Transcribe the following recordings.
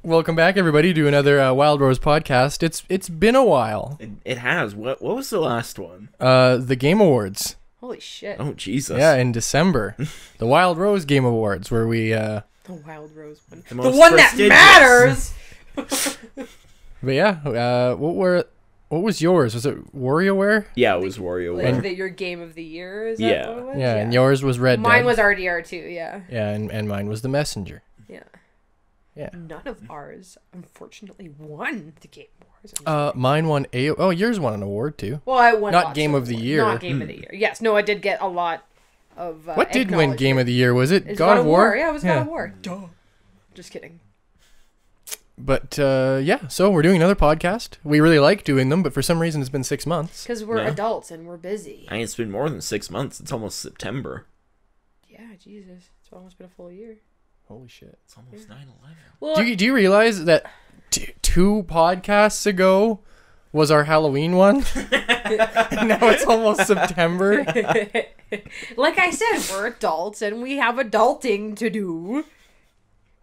Welcome back, everybody, to another Wildrose podcast. It's been a while. It has. What was the last one? The Game Awards. Holy shit. Oh, Jesus. Yeah, in December. The Wildrose Game Awards, where we... The Wildrose one. The The most one that prestigious. matters! But yeah, what was yours? Was it WarioWare? Yeah, it was WarioWare. Like your game of the year, is Yeah. that what it was? Yeah, and yours was Red Mine Dead. was RDR2, yeah. Yeah, and mine was The Messenger. Yeah. Yeah. None of ours, unfortunately, won the Game Awards. Mine won yours won an award, too. Well, I won Not lots Game of the awards. Year. Not Game of the Year. Yes, no, I did get a lot of What did win Game of the Year? Was it It's God of War? Yeah, it was God of War. Duh. Just kidding. But, yeah, so we're doing another podcast. We really like doing them, but for some reason it's been 6 months. Because we're Yeah. adults and we're busy. I mean, it's been more than 6 months. It's almost September. Yeah, Jesus. It's almost been a full year. Holy shit. It's almost 9/11. Well, Do you realize that two podcasts ago was our Halloween one? And now it's almost September. like I said, we're adults and we have adulting to do.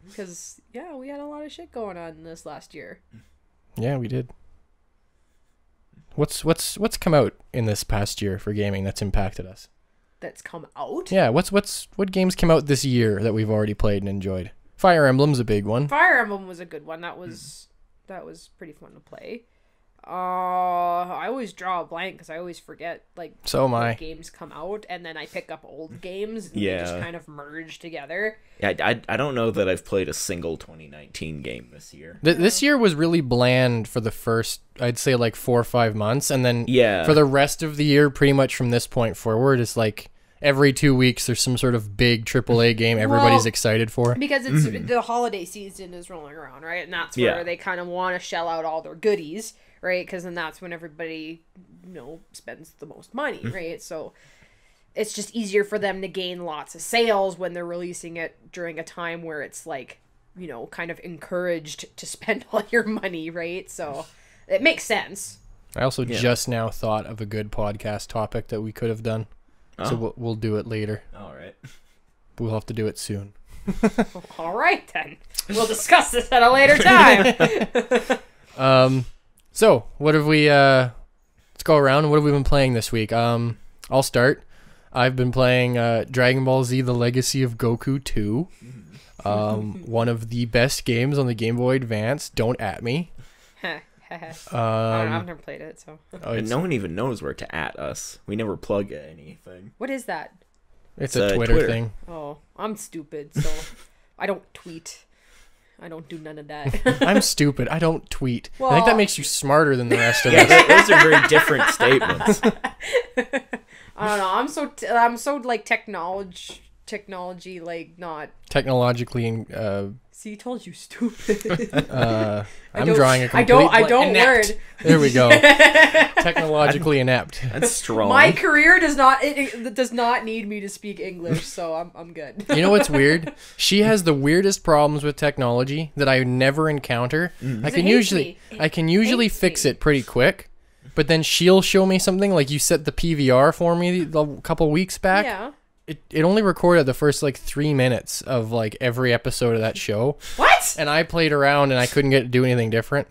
Because, yeah, we had a lot of shit going on this last year. Yeah, we did. What's come out in this past year for gaming that's impacted us? That's come out. Yeah, what games came out this year that we've already played and enjoyed? Fire Emblem's a big one. Fire Emblem was a good one. That was pretty fun to play. I always draw a blank because I always forget So am I. what games come out, and then I pick up old games and they Yeah. just kind of merge together. Yeah, I don't know that I've played a single 2019 game this year. This year was really bland for the first, I'd say, like 4 or 5 months, and then Yeah. for the rest of the year, pretty much from this point forward, it's like every 2 weeks there's some sort of big AAA game everybody's Well, excied for. Because it's the holiday season is rolling around, right? And that's where Yeah. they kind of want to shell out all their goodies, right? Because then that's when everybody, spends the most money, right? So it's just easier for them to gain lots of sales when they're releasing it during a time where it's like, kind of encouraged to spend all your money, right? So it makes sense. I also just now thought of a good podcast topic that we could have done. So we'll do it later. All right. We'll have to do it soon. All right, then. We'll discuss this at a later time. So what have we, let's go around. What have we been playing this week? I'll start. I've been playing Dragon Ball Z: The Legacy of Goku 2. One of the best games on the Game Boy Advance. Don't at me. I've never played it, so. And no one even knows where to at us. We never plug anything. What is that? It's It's a a Twitter Twitter. thing. Oh, I'm stupid, so I don't tweet. I don't do none of that. I'm stupid. I don't tweet. I think Well- that makes you smarter than the rest of Yeah, us. those are very different statements. I don't know. I'm so like technology like not. Technologically, See, told you stupid. I'm don't- drawing a I complete don't inept. learn. There we go. Technologically inept. That's strong. My career does not it does not need me to speak English, so I'm good. You know what's weird? She has the weirdest problems with technology that I never encounter. I can usually fix it pretty quick, but then she'll show me something like you set the PVR for me a couple weeks back. Yeah. It only recorded the first like 3 minutes of like every episode of that show. What? And I played around and I couldn't get to do anything different.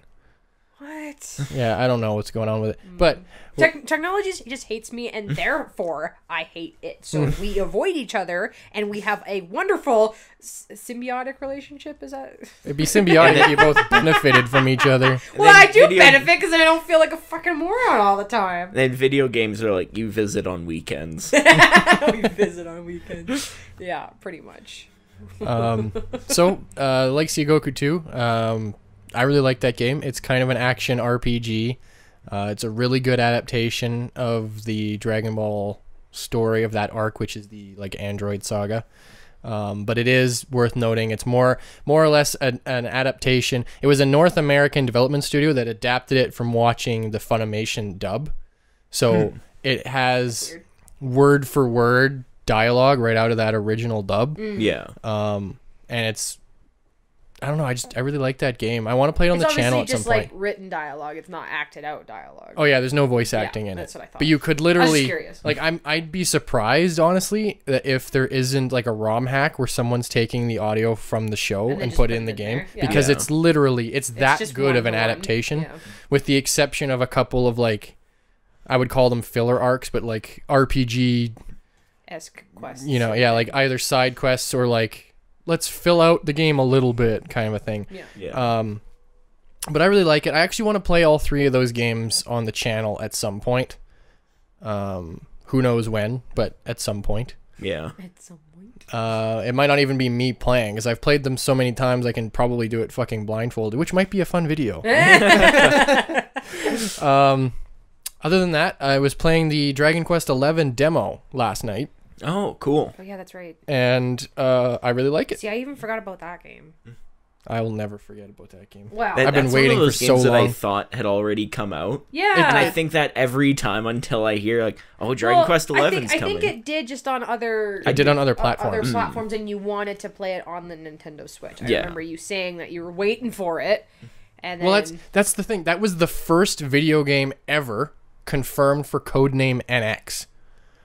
What? Yeah, I don't know what's going on with it. But Technology just hates me, and therefore I hate it. So we avoid each other, and we have a wonderful symbiotic relationship. Is that? it'd be symbiotic if you both benefited from each other. Well, I do video- benefit because I don't feel like a fucking moron all the time. Then video games are like, you visit on weekends. We visit on weekends. Yeah, pretty much. So, Legacy of Goku 2, I really like that game. It's kind of an action RPG. It's a really good adaptation of the Dragon Ball story of that arc, which is the like Android saga. But it is worth noting it's more or less an adaptation. It was a North American development studio that adapted it from watching the Funimation dub. So it has word for word dialogue right out of that original dub. Yeah. And it's I don't know. I really like that game. I want to play it on the channel at some just point. like written dialogue. It's not acted out dialogue. Oh yeah, there's no voice acting in that's it. what I thought. But you could I was literally, just curious. like, I'd be surprised honestly that if there isn't like a ROM hack where someone's taking the audio from the show And then and just put put it it in the in game there. Yeah. because Yeah. it's literally that just good of an one-to-one. adaptation, Yeah. with the exception of a couple of like, I would call them filler arcs, but like RPG, Esque quests. you know, yeah, like either side quests or like let's fill out the game a little bit kind of a thing. Yeah. Yeah. But I really like it. I actually want to play all 3 of those games on the channel at some point. Who knows when, but at some point. Yeah. At some point. It might not even be me playing, because I've played them so many times I can probably do it fucking blindfolded, which might be a fun video. Other than that, I was playing the Dragon Quest XI demo last night, Oh, cool. Oh yeah, that's right. and I really like it. See, I even forgot about that game. I will never forget about that game. Wow. I've been That's waiting one of those for so games that I long. thought had already come out. yeah. And I think that every time until I hear like, oh, Dragon Quest XI's coming. I think it did just on other. I did on other Other platforms. platforms, and you wanted to play it on the Nintendo Switch. I Yeah. remember you saying that you were waiting for it, and then Well, that's the thing. That was the first video game ever confirmed for codename NX.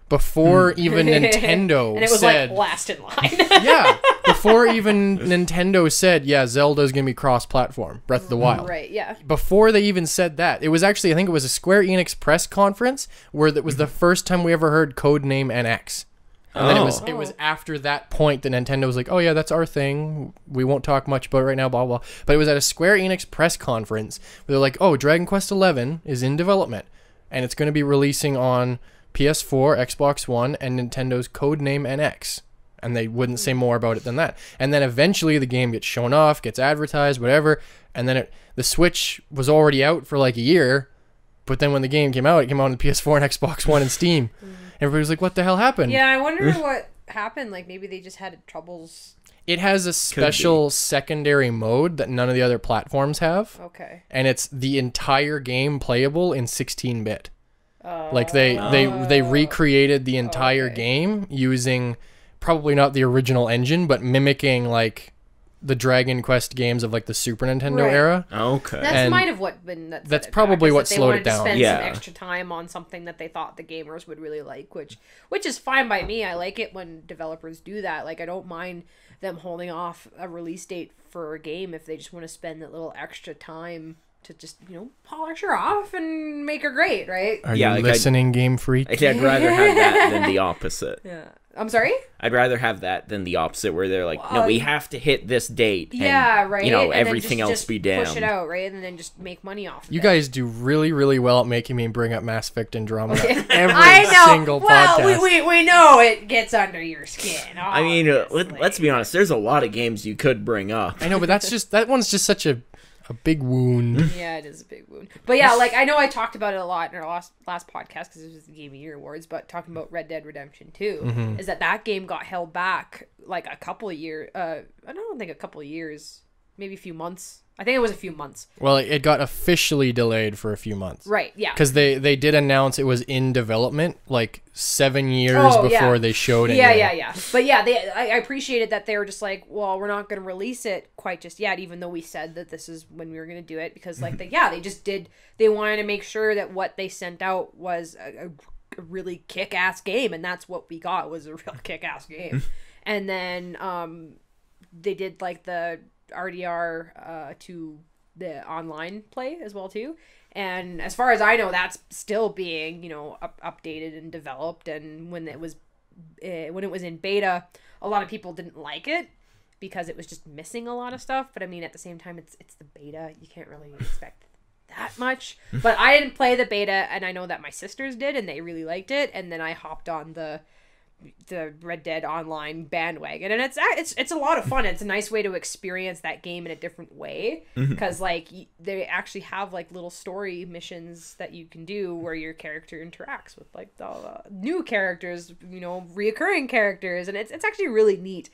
Before even Nintendo and it was said, like last in line. yeah, before even Nintendo said, yeah, Zelda's gonna be cross-platform, Breath of the Wild. Right. Yeah. Before they even said that, it was actually, I think it was a Square Enix press conference where that was the first time we ever heard codename NX. And then it was after that point that Nintendo was like, oh yeah, that's our thing. We won't talk much about it right now, blah, blah. But it was at a Square Enix press conference where they're like, oh, Dragon Quest XI is in development. And it's going to be releasing on PS4, Xbox One, and Nintendo's codename NX. And they wouldn't say more about it than that. And then eventually the game gets shown off, gets advertised, whatever. And then the Switch was already out for like a year. But then when the game came out, it came out on the PS4 and Xbox One and Steam. Everybody was like, what the hell happened? Yeah, I wonder what happened. Like maybe they just had troubles. It has a special secondary mode that none of the other platforms have. Okay. And it's the entire game playable in 16-bit. Like they recreated the entire game using probably not the original engine, but mimicking like the Dragon Quest games of like the Super Nintendo Right. era. Okay. That might have what been that. That's set it probably back, what is that slowed they it down. wanted to spend Yeah. some extra time on something that they thought the gamers would really like, which is fine by me. I like it when developers do that. Like I don't mind them holding off a release date for a game if they just want to spend that little extra time to just, polish her off and make her great, right? Are Yeah, you like listening, Game Freak? I'd rather have that than the opposite. Yeah. I'm sorry? I'd rather have that than the opposite, where they're like, no, we have to hit this date. And, Yeah, right. You know, And then everything just else be damned. push it out, right? And then just make money off of You it. guys do really, really well at making me bring up Mass Effect Andromeda every I know. single well, podcast. we know it gets under your skin. I mean, let's be honest. There's a lot of games you could bring up. I know, but that one's just such a big wound. Yeah, it is a big wound. But yeah, like I know I talked about it a lot in our last podcast because it was the Game of the Year awards. But talking about Red Dead Redemption 2 is that game got held back like a couple of years. I don't think a couple of years, maybe a few months. I think it was a few months. Well, it got officially delayed for a few months. Right. Yeah. Because they did announce it was in development like 7 years before they showed it. Yeah. But yeah, I appreciated that they were just like, well, we're not going to release it quite just yet, even though we said that this is when we were going to do it, because like they just did. They wanted to make sure that what they sent out was a really kick-ass game, and that's what we got, was a real kick-ass game. And then they did like the RDR to the online play as well too. And as far as I know, that's still being, updated and developed. And when it was in beta, a lot of people didn't like it because it was just missing a lot of stuff. But I mean, at the same time, it's the beta. You can't really expect that much. But I didn't play the beta, and I know that my sisters did, and they really liked it. And then I hopped on the Red Dead Online bandwagon, and it's a lot of fun. It's a nice way to experience that game in a different way, because like they actually have like little story missions that you can do where your character interacts with like the new characters, reoccurring characters, and it's actually really neat.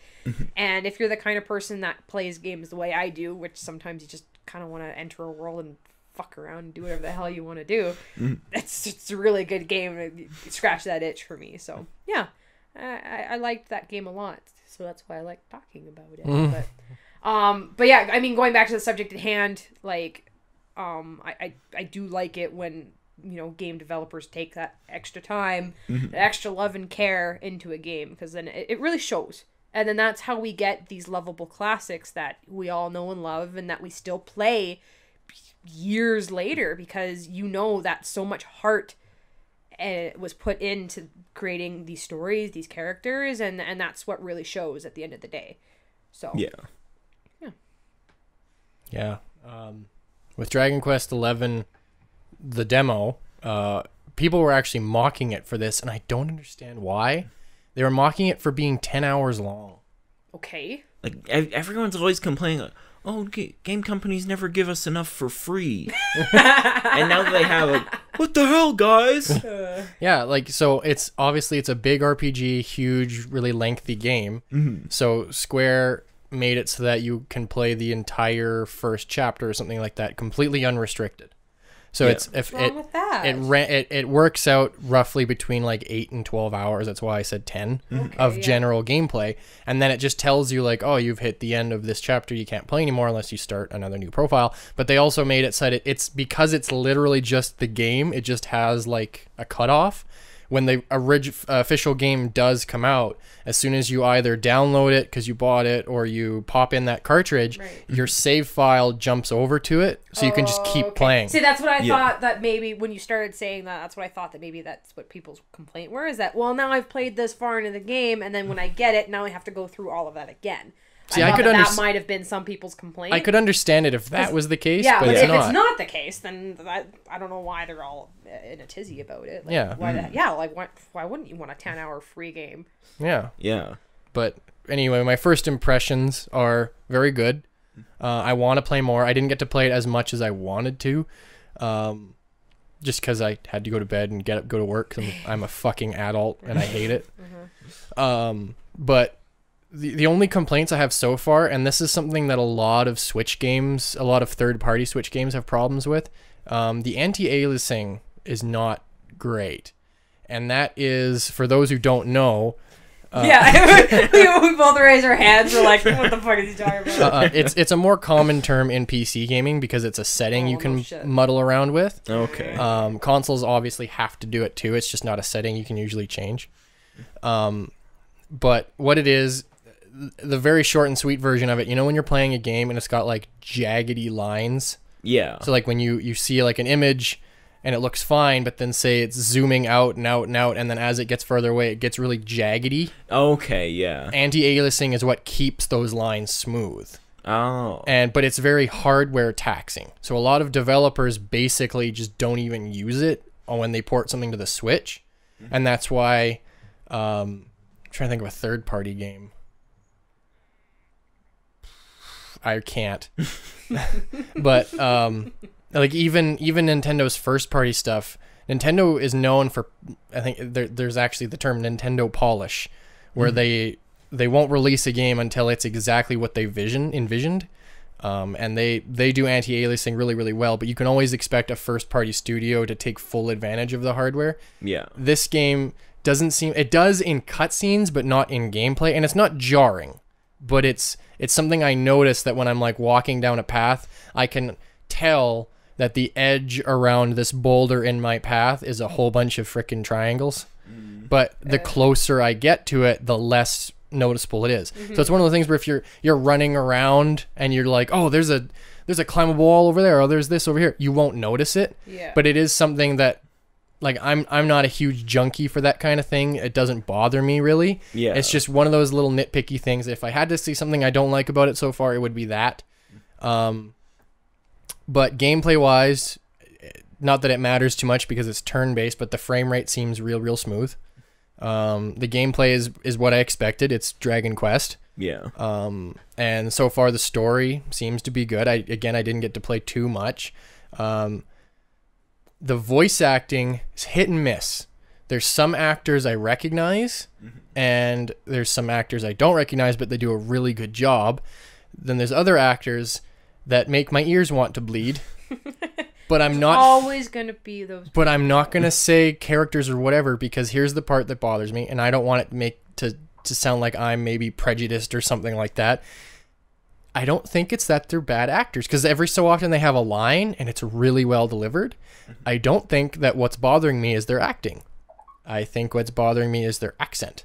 And if you're the kind of person that plays games the way I do, which sometimes you just kind of want to enter a world and fuck around and do whatever the hell you want to do, it's a really good game to scratch that itch for me. So yeah. I liked that game a lot, so that's why I like talking about it. But But yeah, I mean, going back to the subject at hand, like, I do like it when, you know, game developers take that extra time, that extra love and care into a game, because then it really shows. And then that's how we get these lovable classics that we all know and love and that we still play years later, because you know that so much heart was put into creating these stories, these characters, and that's what really shows at the end of the day. So yeah. With Dragon Quest XI, the demo, people were actually mocking it for this, and I don't understand why. They were mocking it for being 10 hours long. Okay. Like, everyone's always complaining, like, oh, game companies never give us enough for free. And now they have, like, what the hell, guys? Yeah, like, so it's obviously it's a big RPG, huge, really lengthy game. So Square made it so that you can play the entire first chapter or something like that completely unrestricted. So it's if What's wrong with that? it works out roughly between like 8 and 12 hours. That's why I said 10 of general gameplay. And then it just tells you like, oh, you've hit the end of this chapter. You can't play anymore unless you start another new profile. But they also made it so that it's because it's literally just the game. It just has like a cutoff. When the official game does come out, as soon as you either download it because you bought it or you pop in that cartridge, your save file jumps over to it, so you can just keep playing. See, that's what I thought, that maybe when you started saying that, that's what I thought that maybe that's what people's complaint were, is that, well, now I've played this far into the game, and then when I get it, now I have to go through all of that again. See, I could that might have been some people's complaint. I could understand it if that was the case, yeah, but if it's not. it's not the case, then I don't know why they're all in a tizzy about it. Like, yeah. Why wouldn't you want a 10-hour free game? Yeah. Yeah. But anyway, my first impressions are very good. I want to play more. I didn't get to play it as much as I wanted to, just because I had to go to bed and go to work, because I'm a fucking adult and I hate it. But the only complaints I have so far, and this is something that a lot of Switch games, a lot of third-party Switch games have problems with, the anti-aliasing is not great. And that is, for those who don't know... we both raise our hands. We're like, what the fuck is he talking about? It's a more common term in PC gaming because it's a setting you can muddle around with. Okay. Consoles obviously have to do it too. It's just not a setting you can usually change. But what it is, the very short and sweet version of it, you know when you're playing a game and it's got like jaggedy lines? Yeah. So like when you see like an image and it looks fine, but then say it's zooming out and out and out, and then as it gets further away, it gets really jaggedy. Okay, yeah. Anti-aliasing is what keeps those lines smooth. Oh. But it's very hardware taxing. So a lot of developers basically just don't even use it when they port something to the Switch. And that's why I'm trying to think of a third-party game. I can't. But like even Nintendo's first-party stuff, Nintendo is known for, I think there's actually the term Nintendo polish, where they won't release a game until it's exactly what they envisioned. And they do anti-aliasing really, really well, but you can always expect a first-party studio to take full advantage of the hardware. Yeah. This game doesn't seem... It does in cutscenes, but not in gameplay, and it's not jarring. But it's something I notice that when I'm like walking down a path, I can tell that the edge around this boulder in my path is a whole bunch of frickin' triangles. But the closer I get to it, the less noticeable it is. So it's one of the things where if you're running around and you're like, oh, there's a climbable wall over there, or there's this over here, you won't notice it. Yeah. But it is something that, like, I'm not a huge junkie for that kind of thing. It doesn't bother me really. Yeah. It's just one of those little nitpicky things. If I had to see something I don't like about it so far, it would be that. But gameplay wise, not that it matters too much because it's turn-based, but the frame rate seems real smooth. The gameplay is what I expected. It's Dragon Quest. Yeah. And so far the story seems to be good. I didn't get to play too much. The voice acting is hit and miss. There's some actors I recognize, and there's some actors I don't recognize, but they do a really good job. Then there's other actors that make my ears want to bleed. But I'm not always gonna be those. But I'm not gonna say characters or whatever, because here's the part that bothers me, and I don't want it to sound like I'm maybe prejudiced or something like that. I don't think it's that they're bad actors, because every so often they have a line and it's really well delivered. I don't think that what's bothering me is their acting. I think what's bothering me is their accent,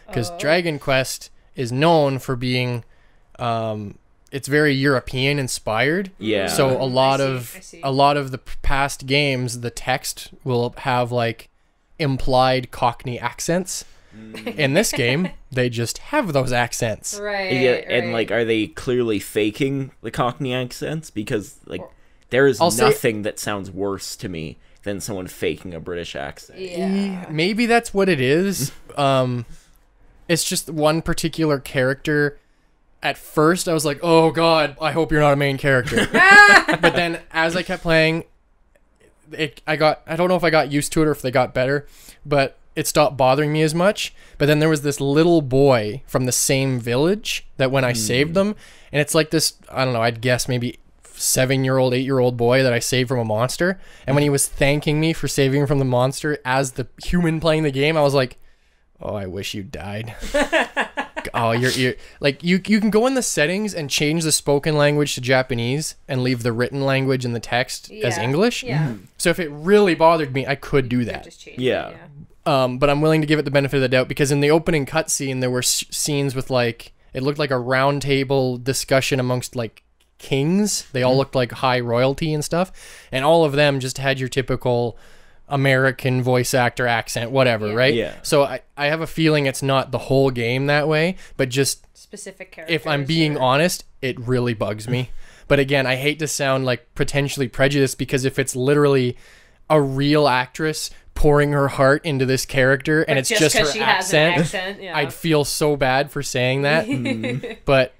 because Dragon Quest is known for being it's very European inspired. Yeah. So a lot I of see. a lot of the past games, the text will have like implied Cockney accents. In this game, they just have those accents. Right. Yeah, and right. like, are they clearly faking the Cockney accents? Because like, there is I'll say- nothing that sounds worse to me than someone faking a British accent. Yeah. Maybe that's what it is. It's just one particular character. At first, I was like, oh god, I hope you're not a main character. But then as I kept playing, I don't know if I got used to it or if they got better, but it stopped bothering me as much. But then there was this little boy from the same village that when I saved them, and it's like this, I don't know, I'd guess maybe 7-year-old, 8-year-old boy that I saved from a monster. And when he was thanking me for saving him from the monster as the human playing the game, I was like, oh, I wish you died. Oh, you're like, you can go in the settings and change the spoken language to Japanese and leave the written language and the text as English. Yeah. So if it really bothered me, I could do You that. just change Yeah. it, But I'm willing to give it the benefit of the doubt, because in the opening cutscene there were scenes with like, it looked like a round table discussion amongst like kings. They all looked like high royalty and stuff, and all of them just had your typical American voice actor accent, whatever, right? Yeah. So I have a feeling it's not the whole game that way, but just Specific characters. if I'm being honest, it really bugs me. But again, I hate to sound like potentially prejudiced, because if it's literally a real actress pouring her heart into this character and it's just her 'cause she has an accent, accent, yeah. I'd feel so bad for saying that. But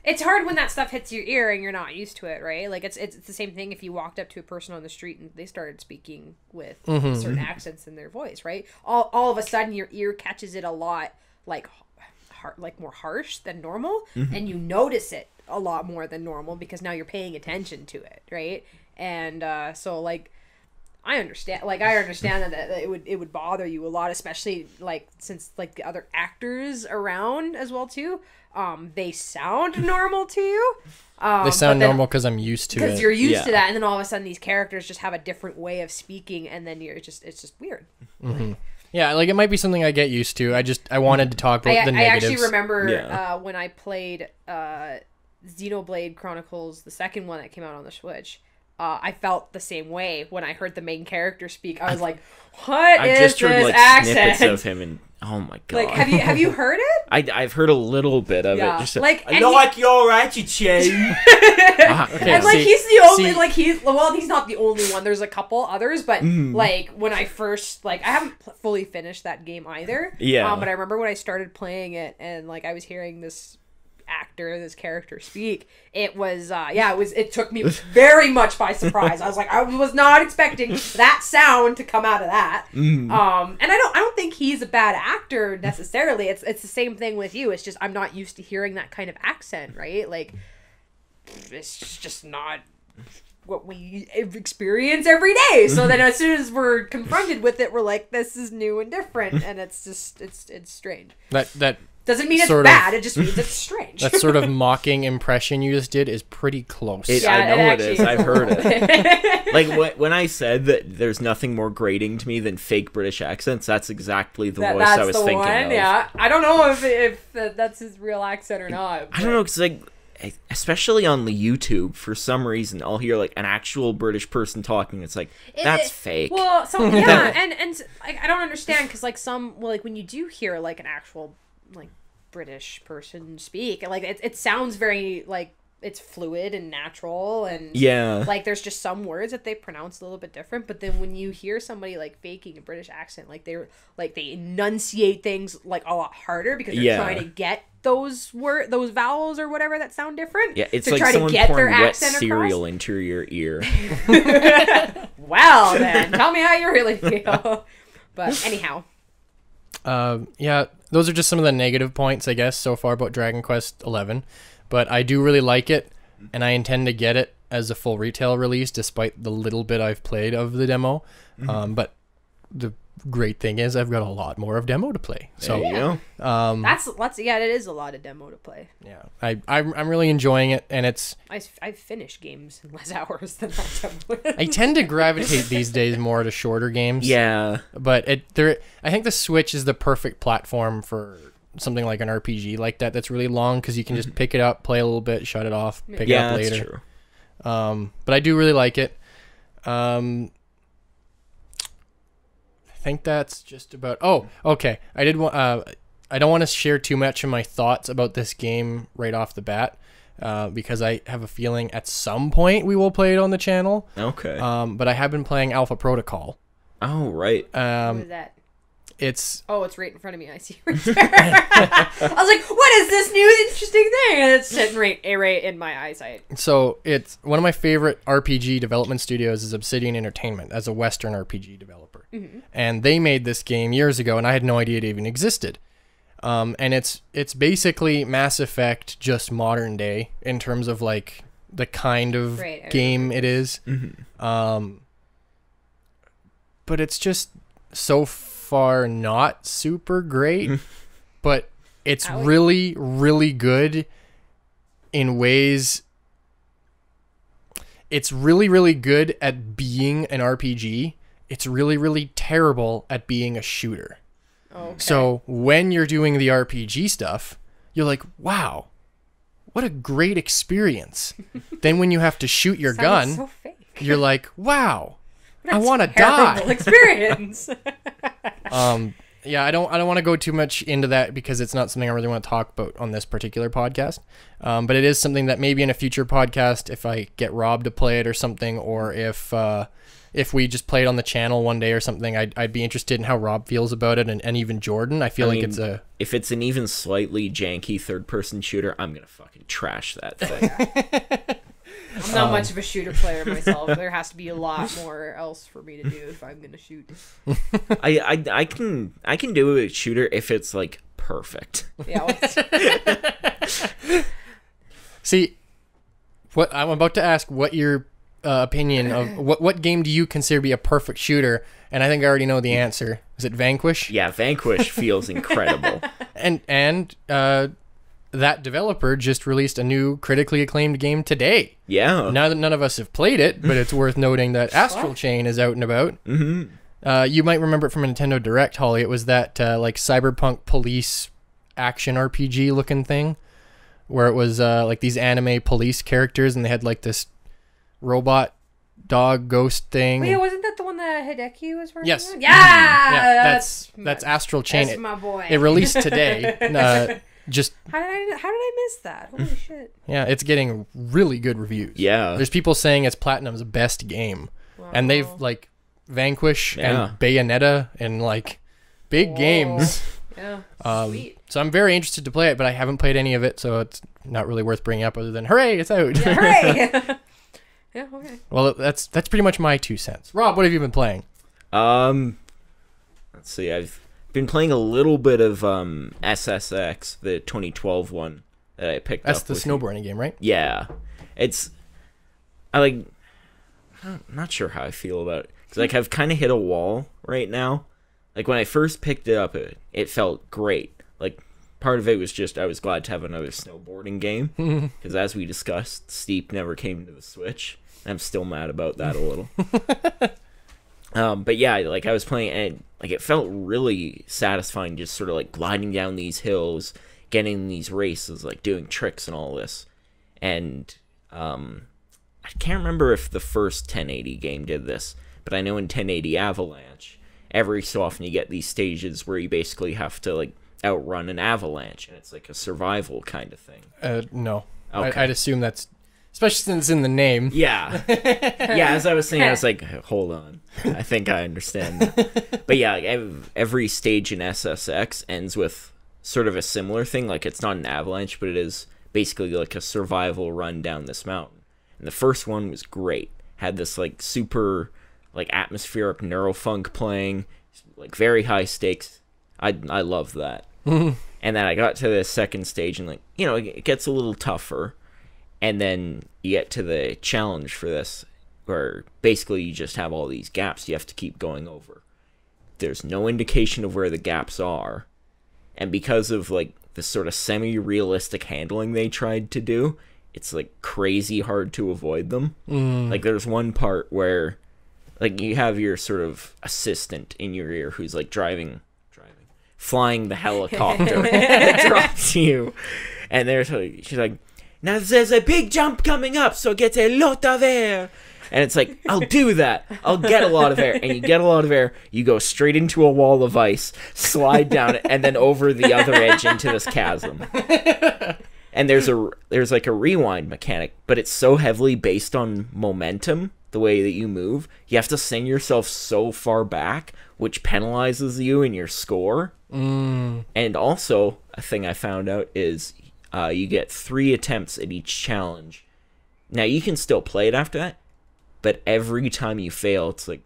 It's hard when that stuff hits your ear and you're not used to it, right? Like it's the same thing if you walked up to a person on the street and they started speaking with certain accents in their voice, right? All of a sudden your ear catches it a lot like more harsh than normal, and you notice it a lot more than normal because now you're paying attention to it, right? And so like I understand that it would bother you a lot, especially like since like the other actors around as well too. They sound normal to you. they sound normal because I'm used to because it. you're used to Yeah. that, and then all of a sudden these characters just have a different way of speaking, and then it's just weird. Yeah, like it might be something I get used to. I wanted to talk about the I negatives. actually remember Yeah. when I played Xenoblade Chronicles, the second one that came out on the Switch. I felt the same way when I heard the main character speak. I was like, "What I've is just heard this like accent?" snippets of him, and oh my god! Like, have you heard it? I've heard a little bit of Yeah. it. Just Like, I and like your attitude. Okay, And like see- he's the only see- like he's not the only one. There's a couple others, but like when I first I haven't fully finished that game either. Yeah. But I remember when I started playing it and like I was hearing this character speak. It was it took me very much by surprise. I was like, I was not expecting that sound to come out of that. And I don't think he's a bad actor necessarily. It's the same thing with you. It's just I'm not used to hearing that kind of accent, right? Like it's just not what we experience every day. So then as soon as we're confronted with it, we're like, this is new and different, and it's just it's strange. that Doesn't mean it's sort of- bad, it just means it's strange. that sort of mocking impression you just did is pretty close. Yeah, I know it actually is. I've a heard little it. Like when I said that there's nothing more grating to me than fake British accents, that's exactly the voice I was thinking of. Yeah, I don't know if that's his real accent or not. I don't know, because like, especially on the YouTube, for some reason, I'll hear like an actual British person talking. It's like that's fake. Well, yeah, and like I don't understand because like when you do hear like an actual like British person speak, like it sounds very like it's fluid and natural, and Yeah. like there's just some words that they pronounce a little bit different, but then when you hear somebody like faking a British accent, like they enunciate things like a lot harder because they're trying to get those vowels or whatever that sound different. Yeah, it's to like try someone to get their pouring wet accent cereal across. into your ear. Well then, tell me how you really feel. But anyhow, Yeah, those are just some of the negative points, I guess, so far about Dragon Quest XI. But I do really like it, and I intend to get it as a full retail release, despite the little bit I've played of the demo. But the great thing is I've got a lot more of demo to play. So There you go. That's yeah, it is a lot of demo to play. yeah, I'm really enjoying it, and it's I finish games in less hours than that demo. I tend to gravitate these days more to shorter games. Yeah. But I think the Switch is the perfect platform for something like an RPG like that. That's really long because you can just pick it up, play a little bit, shut it off, pick it up later. That's true. But I do really like it. I think that's just about. Oh, okay. I don't want to share too much of my thoughts about this game right off the bat, because I have a feeling at some point we will play it on the channel. Okay. But I have been playing Alpha Protocol. Oh, right. What is that? It's right in front of me. I see right there. I was like, what is this new interesting thing? And it's sitting right in my eyesight. So it's one of my favorite RPG development studios is Obsidian Entertainment as a Western RPG developer. And they made this game years ago, and I had no idea it even existed. And it's basically Mass Effect, just modern day in terms of like the kind of game it is. But it's just so far not super great, but it's really, really good in ways. It's really, really good at being an RPG. It's really, really terrible at being a shooter. Okay. So when you're doing the RPG stuff, you're like, wow, what a great experience. Then when you have to shoot your gun, so fake. you're like, wow, What I a want to terrible die. experience. Yeah, I don't want to go too much into that because it's not something I really want to talk about on this particular podcast. But it is something that maybe in a future podcast, if I get Rob to play it or something, or if we just play it on the channel one day or something, I'd be interested in how Rob feels about it, and even Jordan. I mean, if it's an even slightly janky third-person shooter, I'm gonna fucking trash that thing. I'm not much of a shooter player myself. There has to be a lot more else for me to do if I'm gonna shoot. I can do a shooter if it's like perfect. Yeah. See, what I'm about to ask, what your opinion of what game do you consider to be a perfect shooter? And I think I already know the answer. Is it Vanquish? Yeah, Vanquish feels incredible. And that developer just released a new critically acclaimed game today. Yeah. Now that none of us have played it, but it's worth noting that Astral Chain is out and about. You might remember it from a Nintendo Direct, Holly. It was that like cyberpunk police action RPG looking thing, where it was like these anime police characters, and they had like this robot dog ghost thing. Wait, wasn't that the one that Hideki was working Yes. on? Yeah, that's Astral Chain. That's my boy. It released today. Just how did I miss that? Holy shit! yeah, it's getting really good reviews. Yeah. There's people saying it's Platinum's best game, and they've like Vanquish and Bayonetta and like big games. Yeah, sweet. So I'm very interested to play it, but I haven't played any of it, so it's not really worth bringing up other than hooray, it's out. Yeah, hooray! Yeah, okay. Well, that's pretty much my 2 cents. Rob, what have you been playing? Let's see. I've been playing a little bit of SSX, the 2012 one that I picked up. That's the snowboarding game, right? Yeah. I'm not sure how I feel about it. Because like, I've kind of hit a wall right now. Like, when I first picked it up, it felt great. Like, part of it was just I was glad to have another snowboarding game. Because as we discussed, Steep never came to the Switch. I'm still mad about that a little. But yeah, like I was playing and like it felt really satisfying just sort of like gliding down these hills, getting these races, like doing tricks and all this. And I can't remember if the first 1080 game did this, but I know in 1080 Avalanche, every so often you get these stages where you basically have to like outrun an avalanche, and it's like a survival kind of thing. No. Okay. I'd assume that's, especially since it's in the name. Yeah. Yeah, as I was saying, I was like, hold on. I think I understand that. But yeah, every stage in SSX ends with sort of a similar thing. Like, it's not an avalanche, but it is basically like a survival run down this mountain. And the first one was great. Had this like super like atmospheric neurofunk playing, like very high stakes. I love that. And then I got to the second stage and like, you know, it gets a little tougher. And then you get to the challenge for this, where basically you just have all these gaps you have to keep going over. there's no indication of where the gaps are. And because of, like, the sort of semi-realistic handling they tried to do, it's, like, crazy hard to avoid them. Like, there's one part where, like, you have your sort of assistant in your ear who's, like, flying the helicopter that drops you. And she's like, now there's a big jump coming up, so get a lot of air. And it's like, I'll do that. I'll get a lot of air. And you get a lot of air. You go straight into a wall of ice, slide down it, and then over the other edge into this chasm. And there's like a rewind mechanic, but it's so heavily based on momentum, the way that you move. You have to send yourself so far back, which penalizes you in your score. And also, a thing I found out is you get 3 attempts at each challenge. Now, you can still play it after that, but every time you fail, it's like,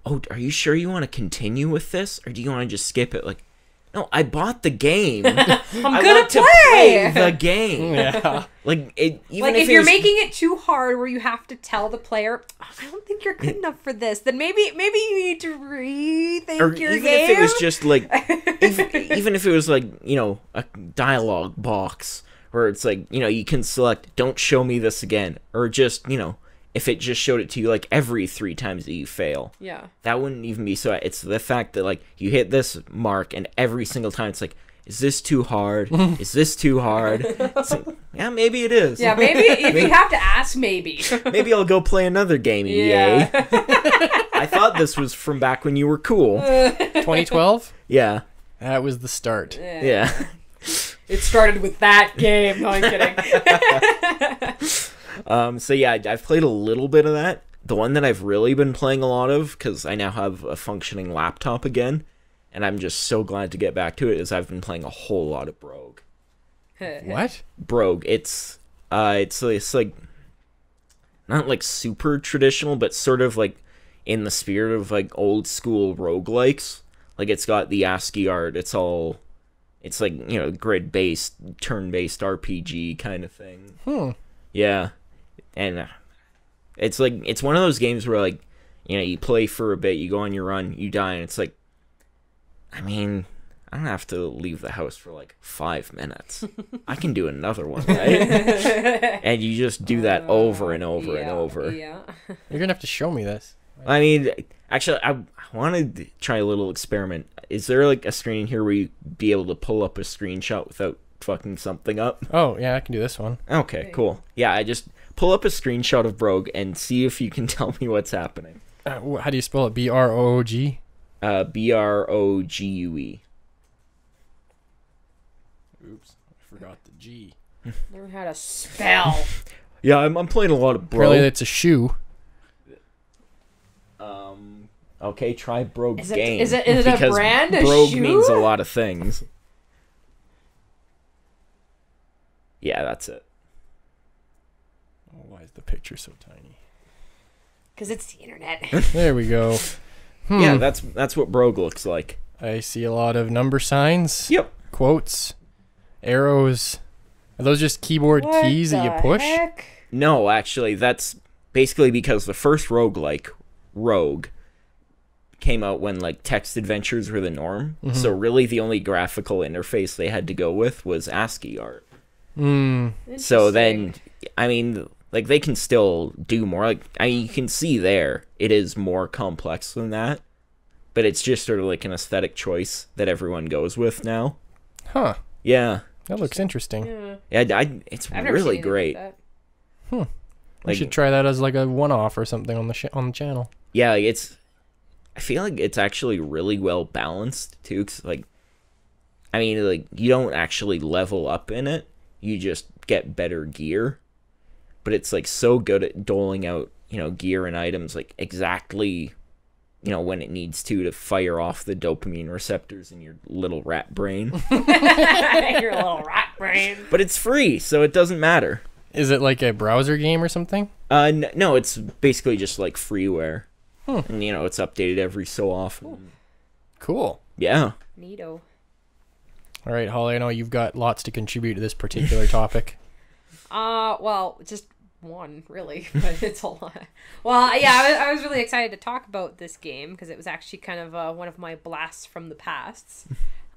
oh, are you sure you want to continue with this? Or do you want to just skip it? Like, no, I bought the game. I want to play the game. Yeah. Like, even if you're making it too hard where you have to tell the player, oh, I don't think you're good enough for this, then maybe you need to rethink your game. Even if it was just like, even if it was like, you know, a dialogue box where it's like, you know, you can select, don't show me this again. Or just, you know, if it just showed it to you like every 3 times that you fail. Yeah. That wouldn't even be so. It's the fact that like you hit this mark and every single time it's like, is this too hard? Is this too hard? Like, yeah, maybe it is. Yeah, maybe if you have to ask, maybe. Maybe I'll go play another game, EA. I thought this was from back when you were cool. 2012? Yeah. That was the start. Yeah. It started with that game. No, I'm kidding. So yeah, I've played a little bit of that. The one that I've really been playing a lot of, because I now have a functioning laptop again, and I'm just so glad to get back to it, is I've been playing a whole lot of Brogue. What? Brogue. It's like not like super traditional, but sort of like in the spirit of like old school roguelikes. Like it's got the ASCII art. It's like, you know, grid based, turn based RPG kind of thing. Yeah. And it's like, it's one of those games where, like, you know, you play for a bit, you go on your run, you die, and it's like, I mean, I don't have to leave the house for, like, 5 minutes. I can do another one, right? And you just do that over and over and over. Yeah. You're gonna have to show me this. I mean, actually, I wanted to try a little experiment. Is there, like, a screen here where you be able to pull up a screenshot without fucking something up? Oh, yeah, I can do this one. Okay, cool. Yeah, I just pull up a screenshot of Brogue and see if you can tell me what's happening. How do you spell it? BROOG? BROGUE. Oops, I forgot the G. Learn how to spell. Yeah, I'm playing a lot of Brogue. Apparently it's a shoe. Okay, try Brogue game. Is it a brand? Brogue shoe? means a lot of things. Yeah, that's it. Oh, why is the picture so tiny? Because it's the internet. There we go. Yeah, that's what Brogue looks like. I see a lot of number signs. Yep. Quotes. Arrows. Are those just keyboard keys that you push? Heck? No, actually, that's basically because the first roguelike, Rogue, came out when like text adventures were the norm. So really the only graphical interface they had to go with was ASCII art. So then, I mean, like they can still do more. Like, I mean, you can see there it is more complex than that, but it's just sort of like an aesthetic choice that everyone goes with now. Huh. Yeah. That looks interesting. Yeah, it's really great. I should try that as like a one-off or something on the channel. Yeah, I feel like it's actually really well balanced too. 'Cause like, I mean, like you don't actually level up in it; you just get better gear. But it's like so good at doling out, you know, gear and items like exactly, you know, when it needs to fire off the dopamine receptors in your little rat brain. Your little rat brain. But it's free, so it doesn't matter. Is it like a browser game or something? No, it's basically just like freeware. And, you know, it's updated every so often. Cool. Yeah. Neato. All right, Holly, I know you've got lots to contribute to this particular topic. Well, just one, really, but it's a lot. Well, yeah, I was really excited to talk about this game because it was actually kind of one of my blasts from the pasts.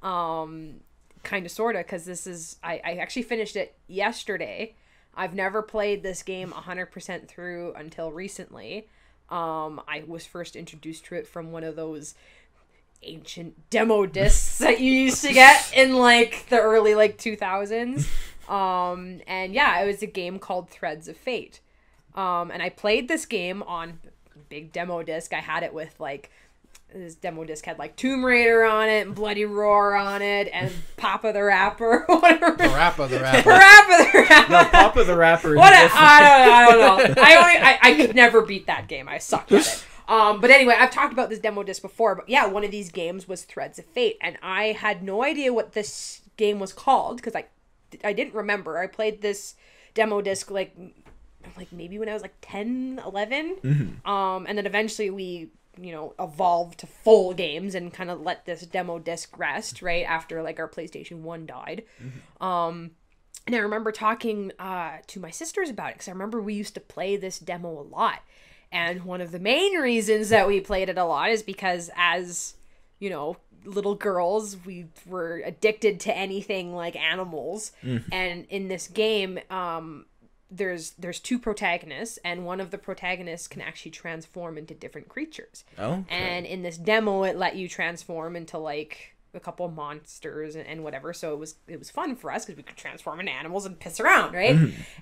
Kind of, sort of, because I actually finished it yesterday. I've never played this game 100% through until recently. I was first introduced to it from one of those ancient demo discs that you used to get in like the early like 2000s. And yeah, it was a game called Threads of Fate. And I played this game on big demo disc. I had it with like, this demo disc had like Tomb Raider on it and Bloody Roar on it and Papa the Rapper, whatever. Parappa the Rapper. Parappa the Rapper. No, Papa the Rapper is I don't know. I could never beat that game. I sucked at it. But anyway, I've talked about this demo disc before, but yeah, one of these games was Threads of Fate, and I had no idea what this game was called, because I didn't remember. I played this demo disc like maybe when I was like 10, 11, and then eventually we, evolved to full games and kind of let this demo disc rest, right, after like our PlayStation 1 died. And I remember talking to my sisters about it, because I remember we used to play this demo a lot. And one of the main reasons that we played it a lot is because as, little girls, we were addicted to anything like animals. And in this game, there's two protagonists, and one of the protagonists can actually transform into different creatures. Okay. And in this demo, it let you transform into like a couple of monsters and whatever, so it was fun for us because we could transform into animals and piss around, right?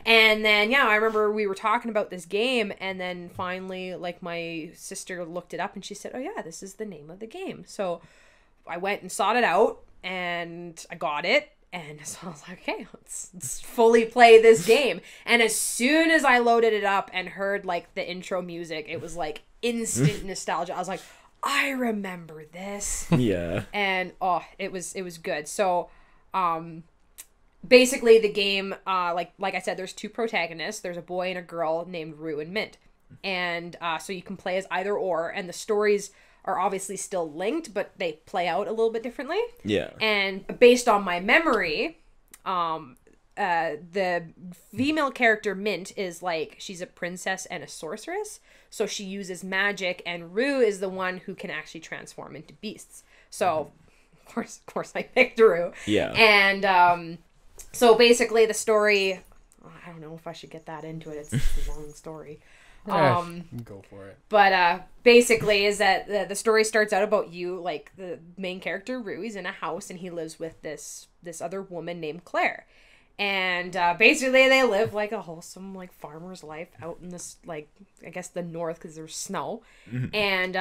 And then I remember we were talking about this game, and then finally like my sister looked it up and she said, oh yeah, this is the name of the game. So I went and sought it out and I got it, and so I was like, okay, let's fully play this game. And as soon as I loaded it up and heard like the intro music, it was like instant nostalgia. I was like, I remember this. Yeah. And it was good. So basically the game, like I said, there's two protagonists. There's a boy and a girl named Rue and Mint. And so you can play as either or, and the stories are obviously still linked, but they play out a little bit differently. Yeah. And based on my memory, the female character Mint is like, she's a princess and a sorceress, so she uses magic, and Rue is the one who can actually transform into beasts. So of course I picked Rue. Yeah. And so basically the story, I don't know if I should get that into it, it's a long story. Go for it. But basically is that the story starts out about you, like the main character Rue, he's in a house and he lives with this other woman named Claire. And basically they live like a wholesome like farmer's life out in this, like, I guess the north, because there's snow. And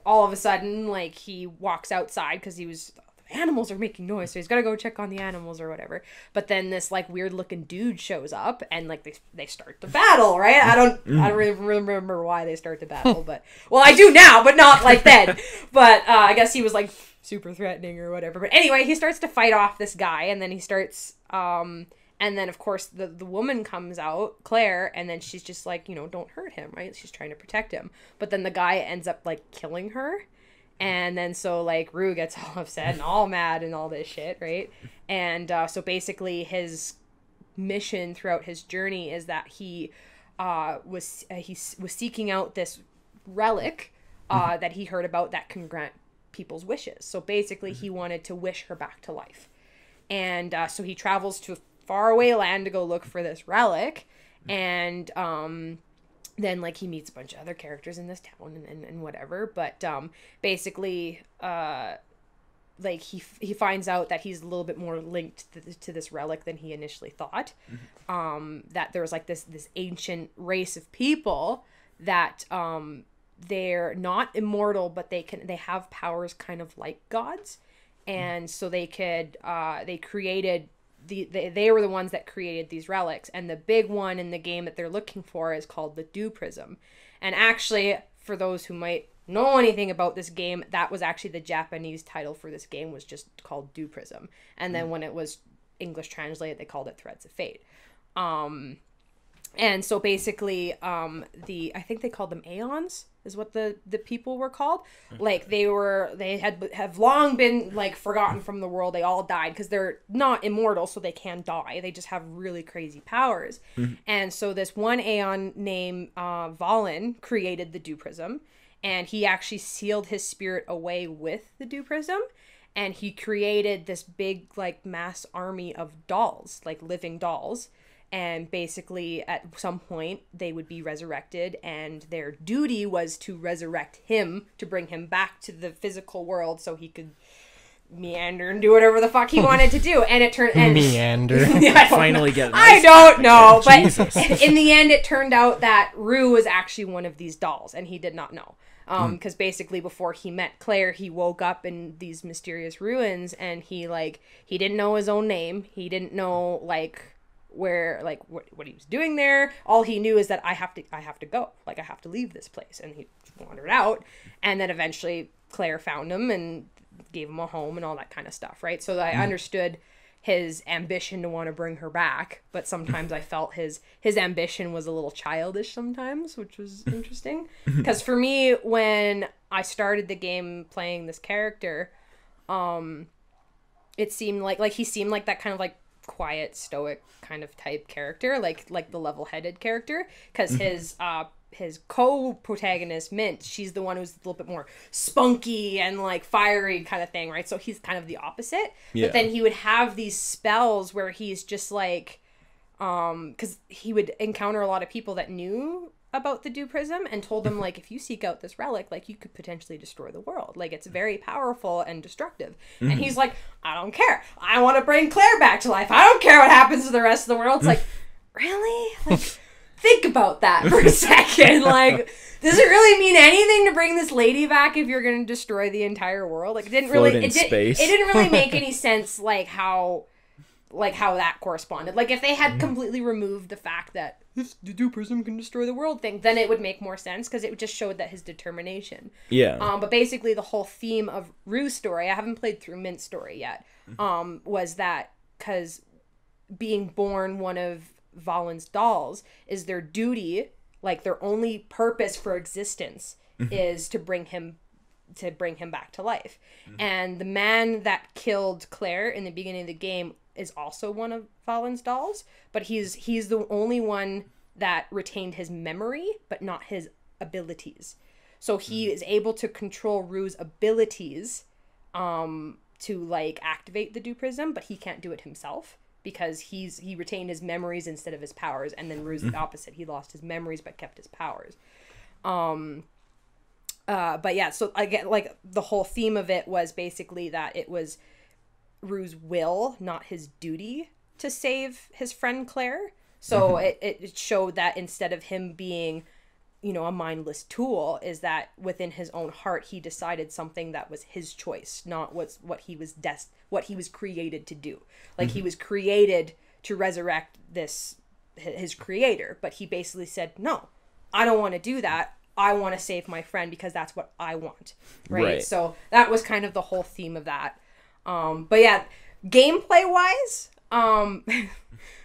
all of a sudden, like, he walks outside because animals are making noise, so he's got to go check on the animals or whatever. But then this like weird looking dude shows up, and like they start the battle, right? I don't really remember why they start the battle, but well, I do now, but not like then. But I guess he was like super threatening or whatever. But anyway, he starts to fight off this guy, and then he starts and then of course the woman comes out, Claire, and then she's just like, don't hurt him, right? She's trying to protect him. But then the guy ends up like killing her. And then so like Rue gets all upset and all mad and all this shit, right? And so basically his mission throughout his journey is that he was seeking out this relic that he heard about that can grant people's wishes. So basically he wanted to wish her back to life. And so he travels to a faraway land to go look for this relic. And then like he meets a bunch of other characters in this town and whatever. But basically like he finds out that he's a little bit more linked to this relic than he initially thought. That there's like this ancient race of people that they're not immortal, but they have powers kind of like gods. And so they created they were the ones that created these relics, and the big one in the game that they're looking for is called the Dew Prism. And actually, for those who might know anything about this game, that was actually the Japanese title for this game, was just called Dew Prism. And then when it was English translated, they called it Threads of Fate. And so basically, I think they called them Aeons is what the people were called. Like they have long been like forgotten from the world. They all died because they're not immortal, so they can die. They just have really crazy powers. And so this one Aeon named Valen created the Dew Prism, and he actually sealed his spirit away with the Dew Prism. And he created this big like mass army of dolls, like living dolls. And basically, at some point, they would be resurrected, and their duty was to resurrect him, to bring him back to the physical world so he could meander and do whatever the fuck he wanted to do. And it turned... Meander. Finally get a I nice don't know, but Jesus. in the end, it turned out that Rue was actually one of these dolls, and he did not know. Because basically before he met Claire, he woke up in these mysterious ruins, and he didn't know his own name. He didn't know, where what he was doing there. All he knew is that I have to go, I have to leave this place, and he wandered out. And then eventually Claire found him and gave him a home and all that kind of stuff, right? So I understood his ambition to want to bring her back, but sometimes I felt his ambition was a little childish sometimes, which was interesting. Because for me, when I started the game playing this character, it seemed like he seemed like that kind of quiet, stoic kind of type character, like the level-headed character, because his co-protagonist Mint, she's the one who's a little bit more spunky and fiery kind of thing, right? So he's kind of the opposite. Yeah. But then he would have these spells where he's just because he would encounter a lot of people that knew about the Dew Prism and told them if you seek out this relic, you could potentially destroy the world. It's very powerful and destructive. And he's like, I don't care. I want to bring Claire back to life. I don't care what happens to the rest of the world. It's really? Think about that for a second. Does it really mean anything to bring this lady back if you're going to destroy the entire world? It didn't really. It didn't really make any sense. How that corresponded. If they had completely removed the fact that if the Dew Prism can destroy the world thing, then it would make more sense, because it just showed that his determination. Yeah. But basically the whole theme of Rue's story, I haven't played through Mint's story yet, was that because being born one of Valen's dolls is their duty, their only purpose for existence is to bring him back to life. And the man that killed Claire in the beginning of the game is also one of Valen's dolls, but he's the only one that retained his memory but not his abilities. So he is able to control Rue's abilities to activate the Dew Prism, but he can't do it himself because he retained his memories instead of his powers. And then Rue's the opposite. He lost his memories but kept his powers. But yeah, so again, the whole theme of it was basically that it was Rue's will, not his duty, to save his friend Claire. So it showed that instead of him being, a mindless tool, is that within his own heart he decided something that was his choice, not what he was created to do. He was created to resurrect his creator, but he basically said, no, I don't want to do that. I want to save my friend because that's what I want. Right? So that was kind of the whole theme of that. But yeah, gameplay wise,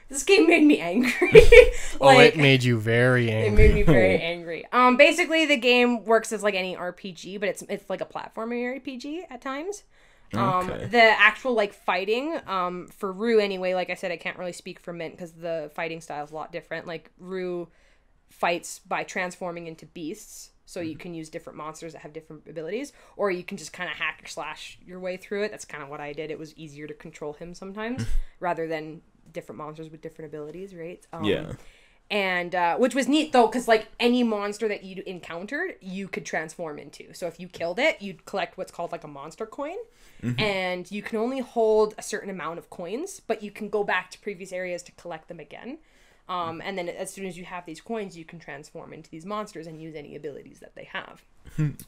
this game made me angry. It made you very angry. It made me very angry. Basically the game works as any RPG, but it's like a platforming RPG at times. The actual fighting, for Rue anyway, like I said, I can't really speak for Mint because the fighting style is a lot different. Rue fights by transforming into beasts. So you can use different monsters that have different abilities, or you can just kind of hack or slash your way through it. That's kind of what I did. It was easier to control him sometimes rather than different monsters with different abilities, right? Yeah. And which was neat though, because any monster that you encountered, you could transform into. So if you killed it, you'd collect what's called a monster coin, and you can only hold a certain amount of coins, but you can go back to previous areas to collect them again. And then as soon as you have these coins, you can transform into these monsters and use any abilities that they have.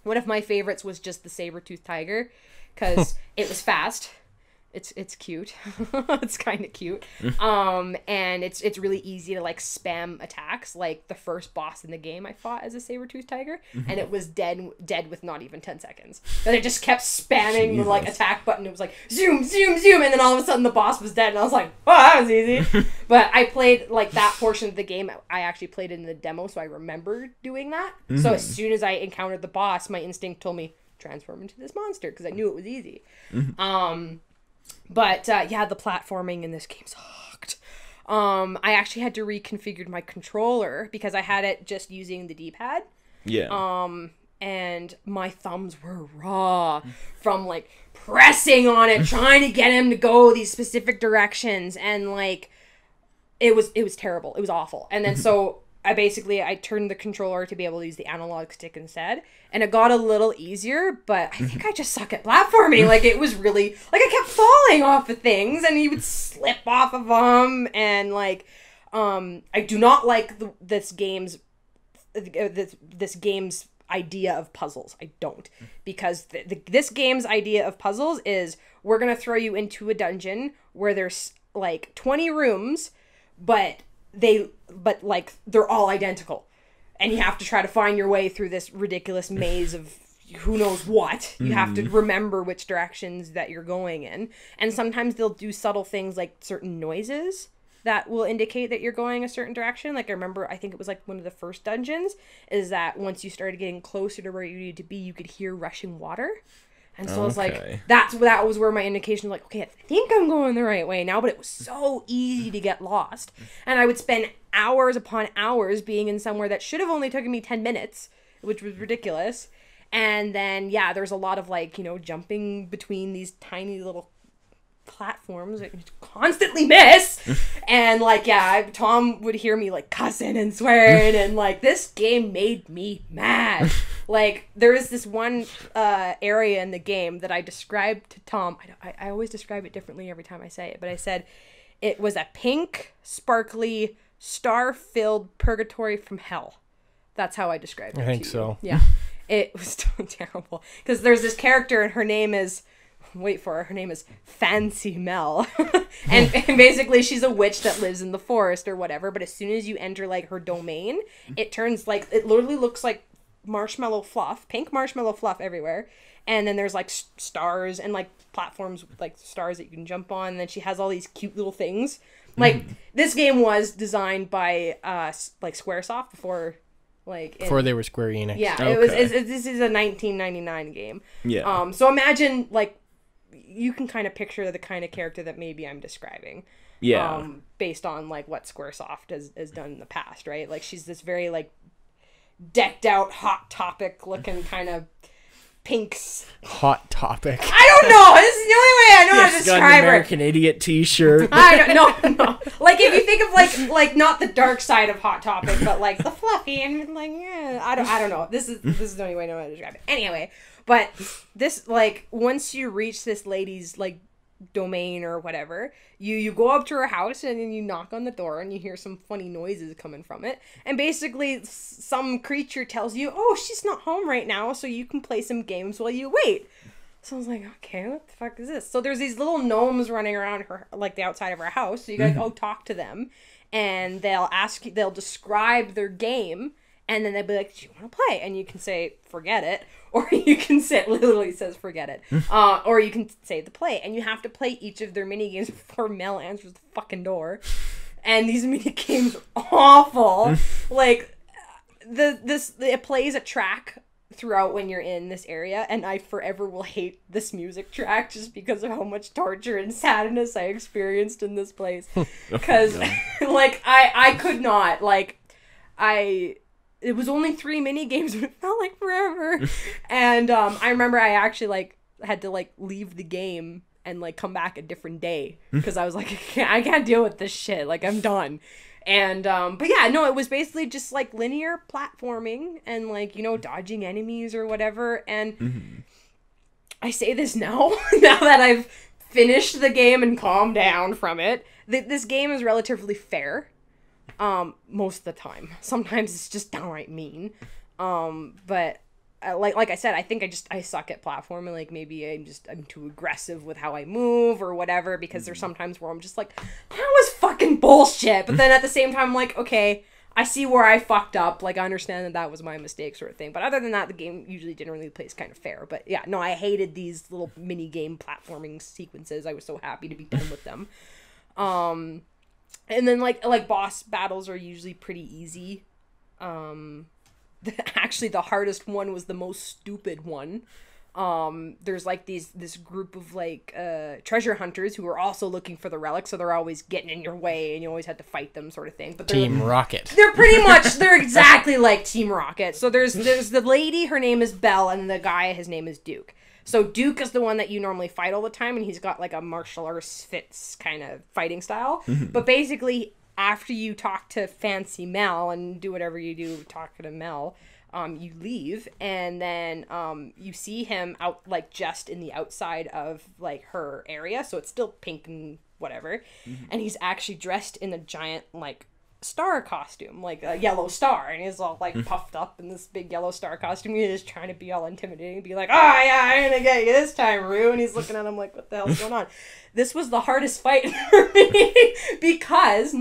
One of my favorites was just the saber-toothed tiger, because it was fast, It's cute. It's kind of cute. And it's really easy to like spam attacks. Like the first boss in the game I fought as a saber-toothed tiger, and it was dead with not even 10 seconds. And I just kept spamming the like attack button. It was like zoom, zoom, zoom, and then all of a sudden the boss was dead, and I was like, oh, that was easy. But I played like that portion of the game. I actually played it in the demo, so I remember doing that. So as soon as I encountered the boss, my instinct told me transform into this monster because I knew it was easy. But yeah, the platforming in this game sucked. I actually had to reconfigure my controller because I had it just using the D-pad. Yeah. And my thumbs were raw from like pressing on it, trying to get him to go these specific directions, and like it was terrible. It was awful. And then so I turned the controller to be able to use the analog stick instead, and it got a little easier, but I think I just suck at platforming. Like, it was really, like, I kept falling off of things, and you would slip off of them, and, like, I do not like this game's idea of puzzles. I don't, because this game's idea of puzzles is we're gonna throw you into a dungeon where there's, like, 20 rooms, but they're all identical, and you have to try to find your way through this ridiculous maze of who knows what. You have to remember which directions that you're going in, and sometimes they'll do subtle things like certain noises that will indicate that you're going a certain direction. Like, I remember, I think it was like one of the first dungeons, is that once you started getting closer to where you needed to be, you could hear rushing water. And so I was like, that was where my indication was like, okay, I think I'm going the right way now, but it was so easy to get lost. And I would spend hours upon hours being in somewhere that should have only taken me 10 minutes, which was ridiculous. And then, yeah, there's a lot of, like, you know, jumping between these tiny little platforms that you constantly miss. And, like, yeah, Tom would hear me, like, cussing and swearing, and, like, this game made me mad. Like, there is this one area in the game that I described to Tom. I always describe it differently every time I say it, but I said it was a pink, sparkly, star-filled purgatory from hell. That's how I described it. I think so. Yeah. It was terrible. Because there's this character, and her name is... wait for her name is Fancy Mel. and basically she's a witch that lives in the forest or whatever, but as soon as you enter, like, her domain, it turns, like, it literally looks like marshmallow fluff, pink marshmallow fluff everywhere, and then there's, like, stars and, like, platforms with, like, stars that you can jump on, and then she has all these cute little things. Like, this game was designed by like Squaresoft before they were Square Enix. Yeah, okay. This is a 1999 game. Yeah. So imagine, like, you can kind of picture the kind of character that maybe I'm describing. Yeah. Based on, like, what Squaresoft has done in the past, right? Like, she's this very, like, decked out, Hot Topic looking kind of pinks. Hot Topic. I don't know. This is the only way I know how to describe got an American Idiot t-shirt. I don't know. No. Like, if you think of, like not the dark side of Hot Topic, but, like, the fluffy and, like, yeah, I don't know. This is the only way I know how to describe it. Anyway, but this, like, once you reach this lady's, like, domain or whatever, you go up to her house, and then you knock on the door, and you hear some funny noises coming from it, and basically some creature tells you, oh, she's not home right now, so you can play some games while you wait. So I was like, okay, what the fuck is this? So there's these little gnomes running around her, like, the outside of her house, so you gotta go talk to them, and they'll describe their game, and then they'll be like, do you want to play? And you can say, forget it. Or you can say, it literally says, forget it. Or you can say the play. And you have to play each of their mini games before Mel answers the fucking door. And these mini games are awful. Like, it plays a track throughout when you're in this area. And I forever will hate this music track just because of how much torture and sadness I experienced in this place. Because, like, I could not. Like, it was only 3 mini games, but it felt like forever. And I remember I actually, like, had to, like, leave the game and, like, come back a different day because I was like, I can't deal with this shit. Like, I'm done. And but yeah, no, it was basically just, like, linear platforming and, like, you know, dodging enemies or whatever. And I say this now that I've finished the game and calmed down from it. This game is relatively fair. Most of the time. Sometimes it's just downright mean. But like I said, I think I suck at platforming. Like maybe I'm too aggressive with how I move or whatever, because there's sometimes where I'm just like, that was fucking bullshit. But then at the same time, I'm like, okay, I see where I fucked up. Like, I understand that was my mistake, sort of thing. But other than that, the game usually generally plays kind of fair. But yeah, no, I hated these little mini game platforming sequences. I was so happy to be done with them. And then like boss battles are usually pretty easy. Actually, the hardest one was the most stupid one. There's like this group of like treasure hunters who are also looking for the relics, so they're always getting in your way, and you always had to fight them, sort of thing. But Team Rocket. They're exactly like Team Rocket. So there's the lady, her name is Belle, and the guy, his name is Duke. So Duke is the one that you normally fight all the time, and he's got like a martial arts fits kind of fighting style. But basically, after you talk to Fancy Mel and do whatever you do talking to Mel, you leave, and then you see him out like just in the outside of like her area, so it's still pink and whatever, and he's actually dressed in a giant like star costume, like a yellow star, and he's all like puffed up in this big yellow star costume. He's just trying to be all intimidating, be like, oh yeah, I'm gonna get you this time, Rue. And he's looking at him like, what the hell's going on? This was the hardest fight for me because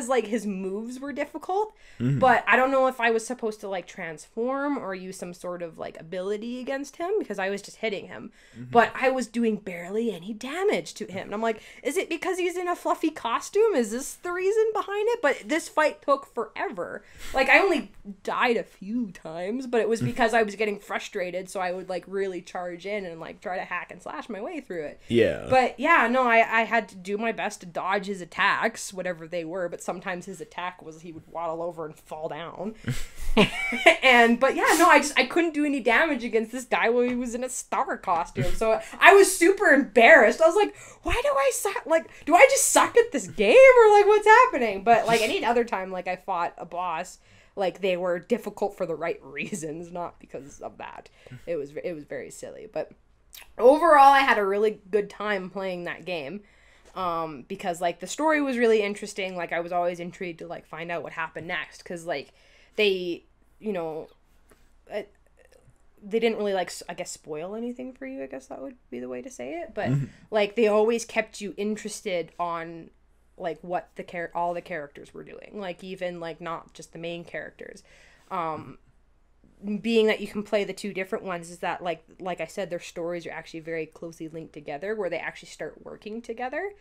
like his moves were difficult, but I don't know if I was supposed to like transform or use some sort of like ability against him, because I was just hitting him, but I was doing barely any damage to him. And I'm like, is it because he's in a fluffy costume? Is this the reason behind it? But this fight took forever. Like, I only died a few times, but it was because I was getting frustrated, so I would like really charge in and like try to hack and slash my way through it. Yeah. But yeah, no, I had to do my best to dodge his attacks, whatever they were, but sometimes his attack was he would waddle over and fall down. But yeah, no, I couldn't do any damage against this guy while he was in a star costume. So I was super embarrassed. I was like, why do I suck? Like, do I just suck at this game, or like what's happening? But like any other time, like I fought a boss, like they were difficult for the right reasons, not because of that. It was very silly, but overall I had a really good time playing that game, because like the story was really interesting. Like I was always intrigued to like find out what happened next, because like they, you know, they didn't really like, I guess, spoil anything for you. I guess that would be the way to say it. But like they always kept you interested on like what all the characters were doing, like even like not just the main characters. Being that you can play the two different ones, is that like I said, their stories are actually very closely linked together, where they actually start working together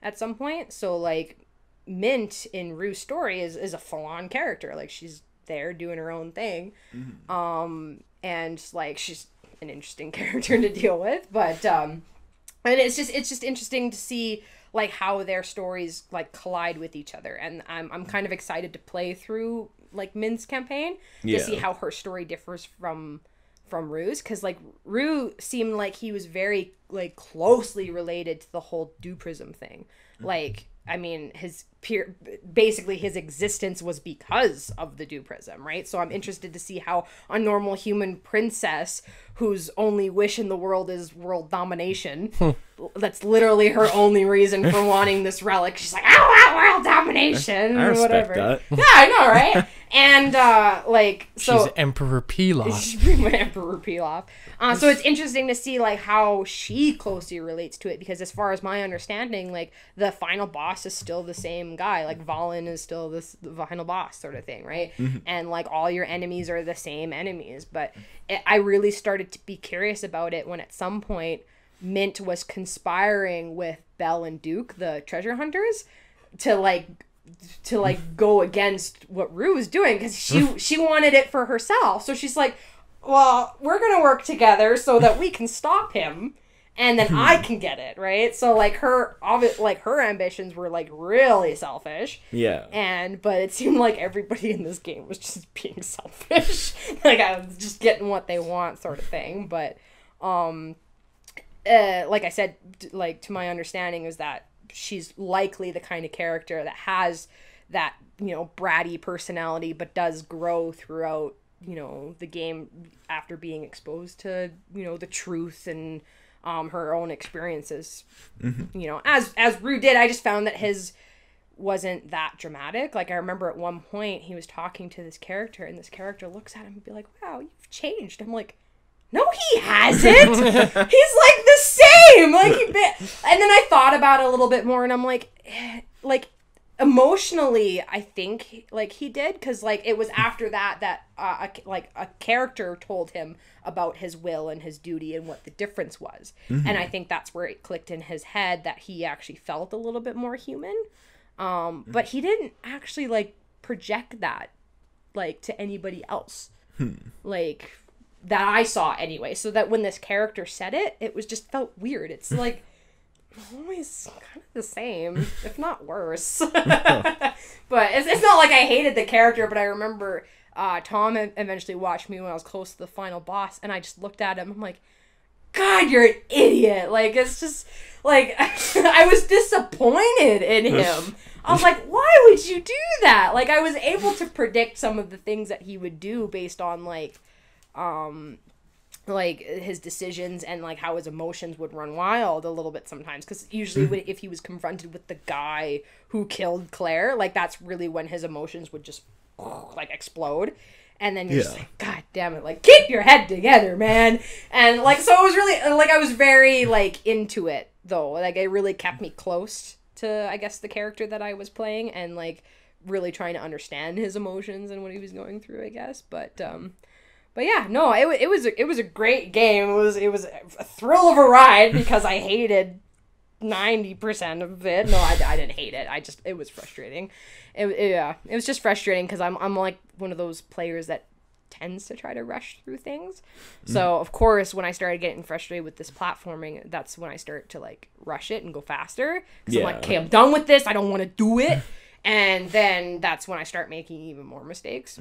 at some point. So like Mint in Rue's story is a full-on character. Like she's there doing her own thing. And like she's an interesting character to deal with, but and it's just interesting to see like how their stories like collide with each other. And I'm kind of excited to play through like Mint's campaign to see how her story differs from Rue's, because like Rue seemed like he was very like closely related to the whole Duprism thing. Like, I mean, basically his existence was because of the Duprism, right? So I'm interested to see how a normal human princess whose only wish in the world is world domination, that's literally her only reason for wanting this relic. She's like, I want world domination, I or respect whatever. that. Yeah, I know, right? And like, so she's Emperor Pilaf. she's Emperor Pilaf. So it's interesting to see like how she closely relates to it, because as far as my understanding, like the final boss is still the same guy. Like Valen is still the final boss, sort of thing, right? And like all your enemies are the same enemies. But I really started to be curious about it when at some point Mint was conspiring with Belle and Duke, the treasure hunters, to go against what Rue was doing, because she wanted it for herself. So she's like, well, we're gonna work together so that we can stop him, and then I can get it, right? So like her ambitions were like really selfish. Yeah. But it seemed like everybody in this game was just being selfish. Like I was just getting what they want, sort of thing. But like I said, like to my understanding is that she's likely the kind of character that has that, you know, bratty personality, but does grow throughout, you know, the game after being exposed to, you know, the truth and her own experiences. You know, as Rue did. I just found that his wasn't that dramatic. Like, I remember at one point he was talking to this character, and this character looks at him and be like, wow, you've changed. I'm like, no, he hasn't. He's like the same. Like, and then I thought about it a little bit more, and I'm like emotionally, I think like he did, because like it was after that a character told him about his will and his duty and what the difference was, and I think that's where it clicked in his head that he actually felt a little bit more human. But he didn't actually like project that like to anybody else. Like, that I saw anyway. So that when this character said it, it was just felt weird. It's like always kind of the same, if not worse. But it's not like I hated the character, but I remember Tom eventually watched me when I was close to the final boss, and I just looked at him. I'm like, God, you're an idiot. Like, it's just like I was disappointed in him. I was like, why would you do that? Like, I was able to predict some of the things that he would do based on like his decisions and like how his emotions would run wild a little bit sometimes, because usually if he was confronted with the guy who killed Claire, like that's really when his emotions would just like explode, and then you're just like, God damn it, like keep your head together, man. And like, so it was really like I was very like into it though, like it really kept me close to, I guess, the character that I was playing, and like really trying to understand his emotions and what he was going through, I guess. But yeah, no, it was a great game. It was a thrill of a ride, because I hated 90% of it. No, I didn't hate it. It was frustrating. It was just frustrating because I'm like one of those players that tends to try to rush through things. So of course, when I started getting frustrated with this platforming, that's when I start to like rush it and go faster. Because I'm like, okay, I'm done with this. I don't want to do it. And then that's when I start making even more mistakes.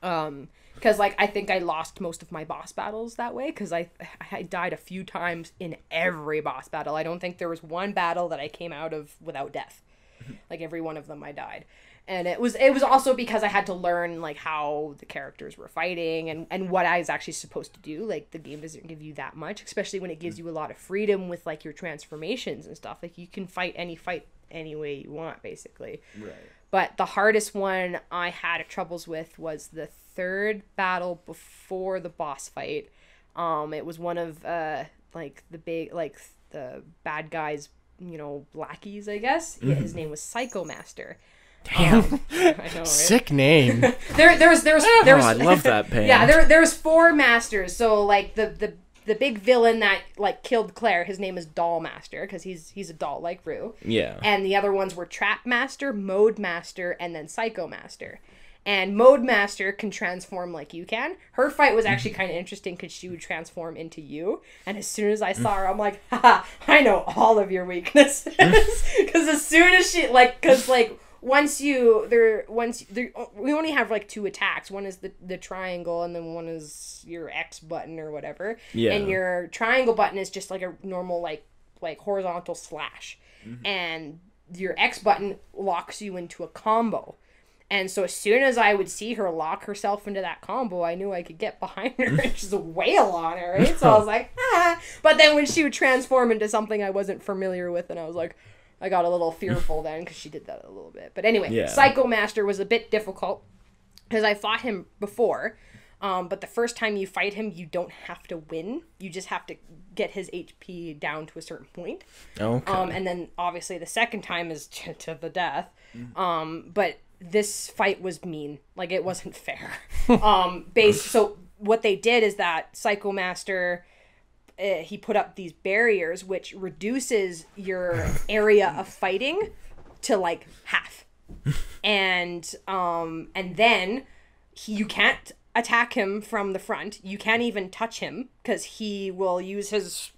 Because, like, I think I lost most of my boss battles that way, because I died a few times in every boss battle. I don't think there was one battle that I came out of without death. Like, every one of them I died. And it was also because I had to learn, like, how the characters were fighting and what I was actually supposed to do. Like, the game doesn't give you that much, especially when it gives you a lot of freedom with, like, your transformations and stuff. Like, you can fight any way you want, basically. Right. But the hardest one I had troubles with was the third battle before the boss fight. It was one of like the bad guys, lackeys, I guess. Yeah, his name was Psycho Master. Damn. I know, right? Sick name. There was I love that band. Yeah, there was 4 masters. So like the big villain that like killed Claire, his name is Doll Master, because he's a doll like Rue. Yeah. And the other ones were Trap Master, Mode Master, and then Psycho Master. And Mode Master can transform like you can. Her fight was actually kind of interesting because she would transform into you. And as soon as I saw her, I'm like, haha, I know all of your weaknesses. Because as soon as she we only have like 2 attacks. One is the triangle, and then one is your X button or whatever. Yeah. And your triangle button is just like a normal like horizontal slash. And your X button locks you into a combo. And so as soon as I would see her lock herself into that combo, I knew I could get behind her and just wail on her, right? So I was like, ah. But then when she would transform into something I wasn't familiar with, and I was like, I got a little fearful then, because she did that a little bit. But anyway, Psycho Master was a bit difficult, because I fought him before. But the first time you fight him, you don't have to win. You just have to get his HP down to a certain point. Okay. And then obviously the second time is to the death. But this fight was mean. Like, it wasn't fair. So what they did is that Psycho Master, he put up these barriers which reduces your area of fighting to like half. And then you can't attack him from the front. You can't even touch him, because he will use his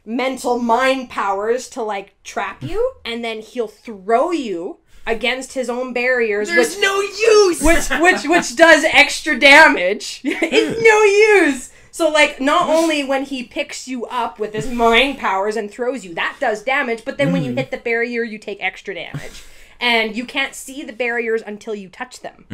mental mind powers to like trap you, and then he'll throw you against his own barriers. There's no use! which does extra damage. It's no use! So, like, not only when he picks you up with his mind powers and throws you, that does damage, but then when you hit the barrier, you take extra damage. And you can't see the barriers until you touch them.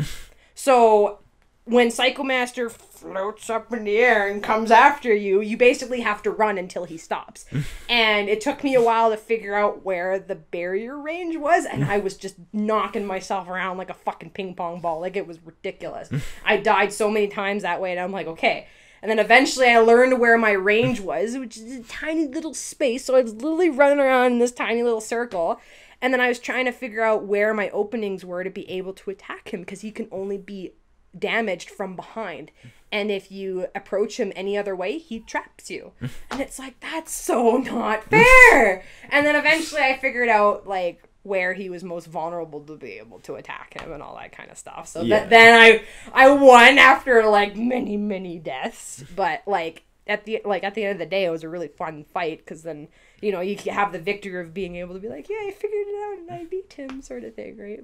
So, when Psychomaster floats up in the air and comes after you, you basically have to run until he stops. And it took me a while to figure out where the barrier range was, and I was just knocking myself around like a fucking ping pong ball. Like, it was ridiculous. I died so many times that way, and I'm like, okay. And then eventually I learned where my range was, which is a tiny little space, so I was literally running around in this tiny little circle. And then I was trying to figure out where my openings were to be able to attack him, because he can only be damaged from behind, and if you approach him any other way, he traps you. And it's like, that's so not fair. And then eventually I figured out like where he was most vulnerable to be able to attack him and all that kind of stuff. So then I won after like many deaths, but like at the end of the day, it was a really fun fight, because then, you know, you have the victory of being able to be like, yeah, I figured it out and I beat him, sort of thing, right?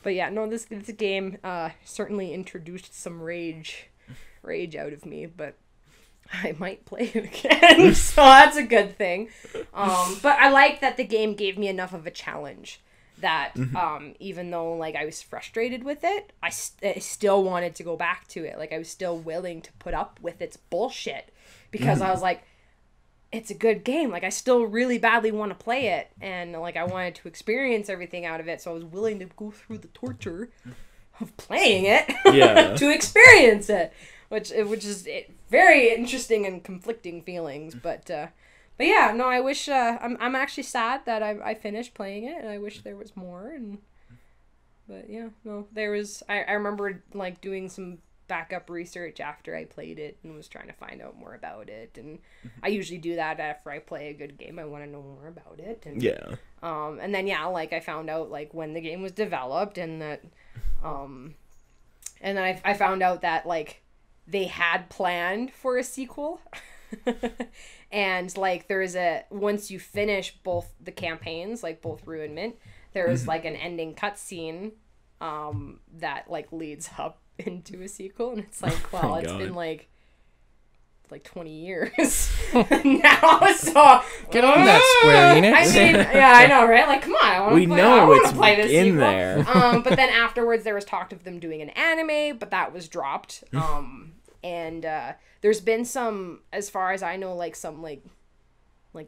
But yeah, no, this game certainly introduced some rage out of me, but I might play it again, so that's a good thing. But I like that the game gave me enough of a challenge that even though like I was frustrated with it, I still wanted to go back to it. Like, I was still willing to put up with its bullshit, because I was like, it's a good game. Like, I still really badly want to play it, and like I wanted to experience everything out of it, so I was willing to go through the torture of playing it to experience it, which is very interesting and conflicting feelings. But yeah, no, I wish I'm actually sad that I finished playing it, and I wish there was more. But yeah, no, there was. I remember like doing some backup research after I played it and was trying to find out more about it, and I usually do that after I play a good game. I want to know more about it, and and then like I found out like when the game was developed, and that and then I found out that like they had planned for a sequel. And like once you finish both the campaigns, like both Ruinment, there is like an ending cutscene that like leads up into a sequel, and it's like, well, it's been like 20 years now, so get on that, Square Enix. I mean, yeah, I know, right? Like, come on, I want to play this in sequel. There. But then afterwards there was talk of them doing an anime, but that was dropped. And there's been some, as far as I know, like some like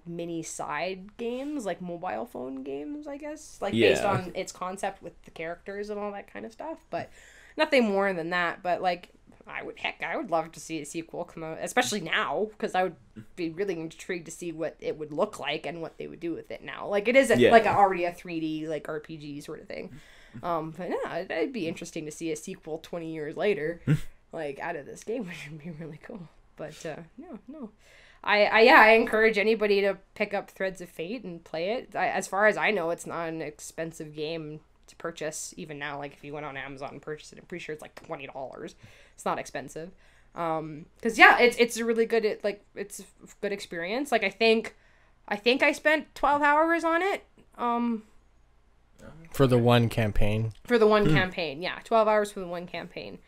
mini side games, like mobile phone games, I guess, like based on its concept with the characters and all that kind of stuff, but nothing more than that. But like, I would love to see a sequel come out, especially now, because I would be really intrigued to see what it would look like and what they would do with it now. Like, it is already a 3D like RPG sort of thing. But yeah, it'd be interesting to see a sequel 20 years later, like out of this game, which would be really cool. But no. I encourage anybody to pick up Threads of Fate and play it. As far as I know, it's not an expensive game to purchase even now. Like, if you went on Amazon and purchased it, I'm pretty sure it's like $20. It's not expensive. Because it's a really good, it's a good experience. Like, I think I spent 12 hours on it. For the one campaign. For the one campaign, yeah, 12 hours for the one campaign.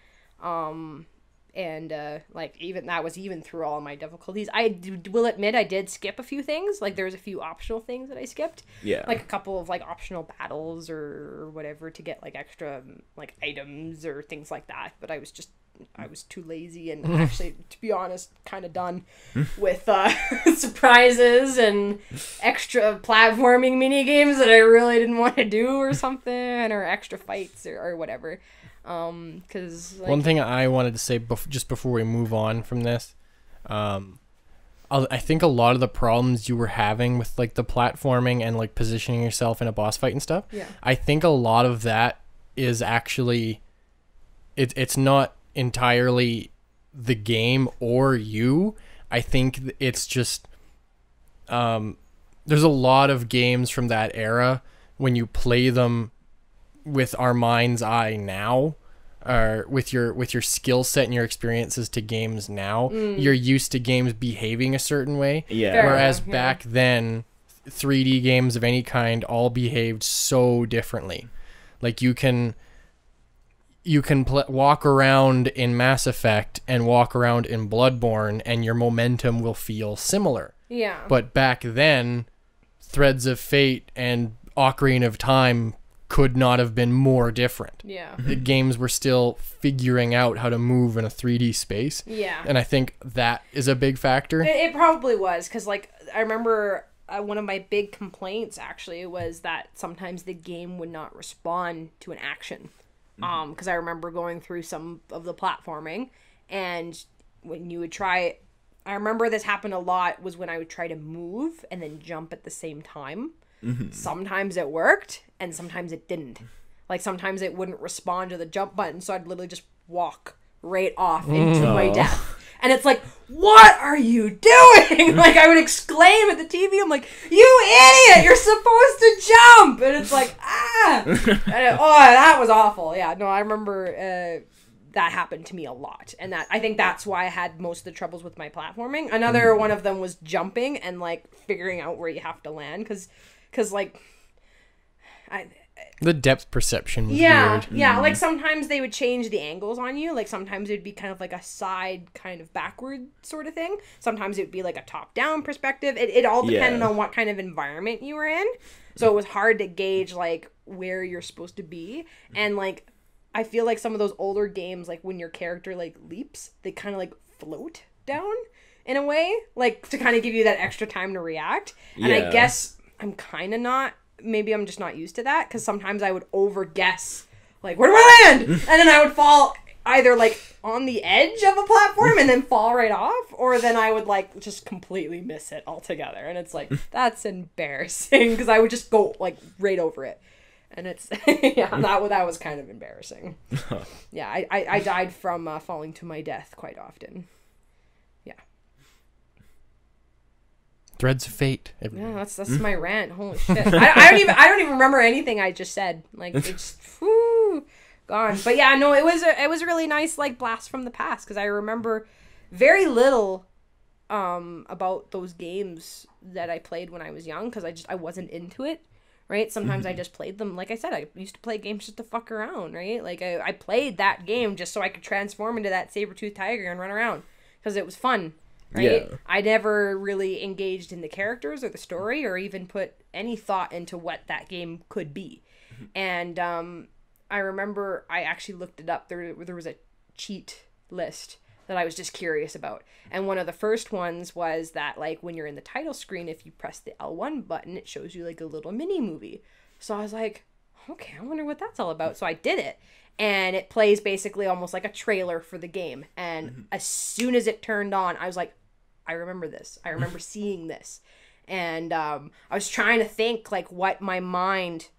And like, even that was even through all my difficulties. I will admit I did skip a few things. Like, there's a few optional things that I skipped. Yeah. Like a couple of like optional battles or whatever to get like extra like items or things like that. But I was too lazy and actually, to be honest, kind of done with surprises and extra platforming mini games that I really didn't want to do or something, or extra fights or whatever. Because like, one thing I wanted to say just before we move on from this, I think a lot of the problems you were having with like the platforming and like positioning yourself in a boss fight and stuff, I think a lot of that is actually it's not entirely the game or you. I think it's just there's a lot of games from that era, when you play them with our mind's eye now, or with your skill set and your experiences to games now, you're used to games behaving a certain way. Whereas back then, 3D games of any kind all behaved so differently. Like, you can walk around in Mass Effect and walk around in Bloodborne, and your momentum will feel similar. Yeah. But back then, Threads of Fate and Ocarina of Time could not have been more different. Yeah. The games were still figuring out how to move in a 3D space. Yeah. And I think that is a big factor. It probably was, because, like, I remember one of my big complaints, actually, was that sometimes the game would not respond to an action. Because I remember going through some of the platforming, and when you would try... I remember this happened a lot, was when I would try to move and then jump at the same time. Sometimes it worked, and sometimes it didn't. Like, sometimes it wouldn't respond to the jump button, so I'd literally just walk right off into my death. And it's like, what are you doing? Like, I would exclaim at the TV. I'm like, you idiot! You're supposed to jump! And it's like, ah! That was awful. Yeah, no, I remember that happened to me a lot. And I think that's why I had most of the troubles with my platforming. Another one of them was jumping and, like, figuring out where you have to land. Because like, the depth perception was yeah, weird. yeah. Like, sometimes they would change the angles on you. Like, sometimes it'd be kind of like a side kind of backward sort of thing. Sometimes it would be like a top-down perspective. It all depended on what kind of environment you were in. So it was hard to gauge, like, where you're supposed to be. And, like, I feel like some of those older games, like, when your character, like, leaps, they kind of, like, float down in a way. Like, to kind of give you that extra time to react. And I guess I'm kind of not... Maybe I'm just not used to that, because sometimes I would over-guess, like, where do I land? And then I would fall either, like, on the edge of a platform and then fall right off, or then I would, like, just completely miss it altogether. And it's like, that's embarrassing, because I would just go, like, right over it. And it's, yeah, that was kind of embarrassing. Yeah, I died from falling to my death quite often. Threads of fate. Yeah, that's my rant. Holy shit! I don't even remember anything I just said. Like, it's gone. But yeah, no, it was a really nice, like, blast from the past, because I remember very little about those games that I played when I was young, because I wasn't into it. Right? Sometimes I just played them. Like I said, I used to play games just to fuck around. Right? Like, I played that game just so I could transform into that saber-toothed tiger and run around, because it was fun. Right? Yeah. I never really engaged in the characters or the story, or even put any thought into what that game could be. And I remember I actually looked it up. There was a cheat list that I was just curious about. And one of the first ones was that, like, when you're in the title screen, if you press the L1 button, it shows you, like, a little mini movie. So I was like, okay, I wonder what that's all about. So I did it. And it plays basically almost like a trailer for the game. And as soon as it turned on, I was like, I remember this. I remember seeing this. And I was trying to think, like, what my mind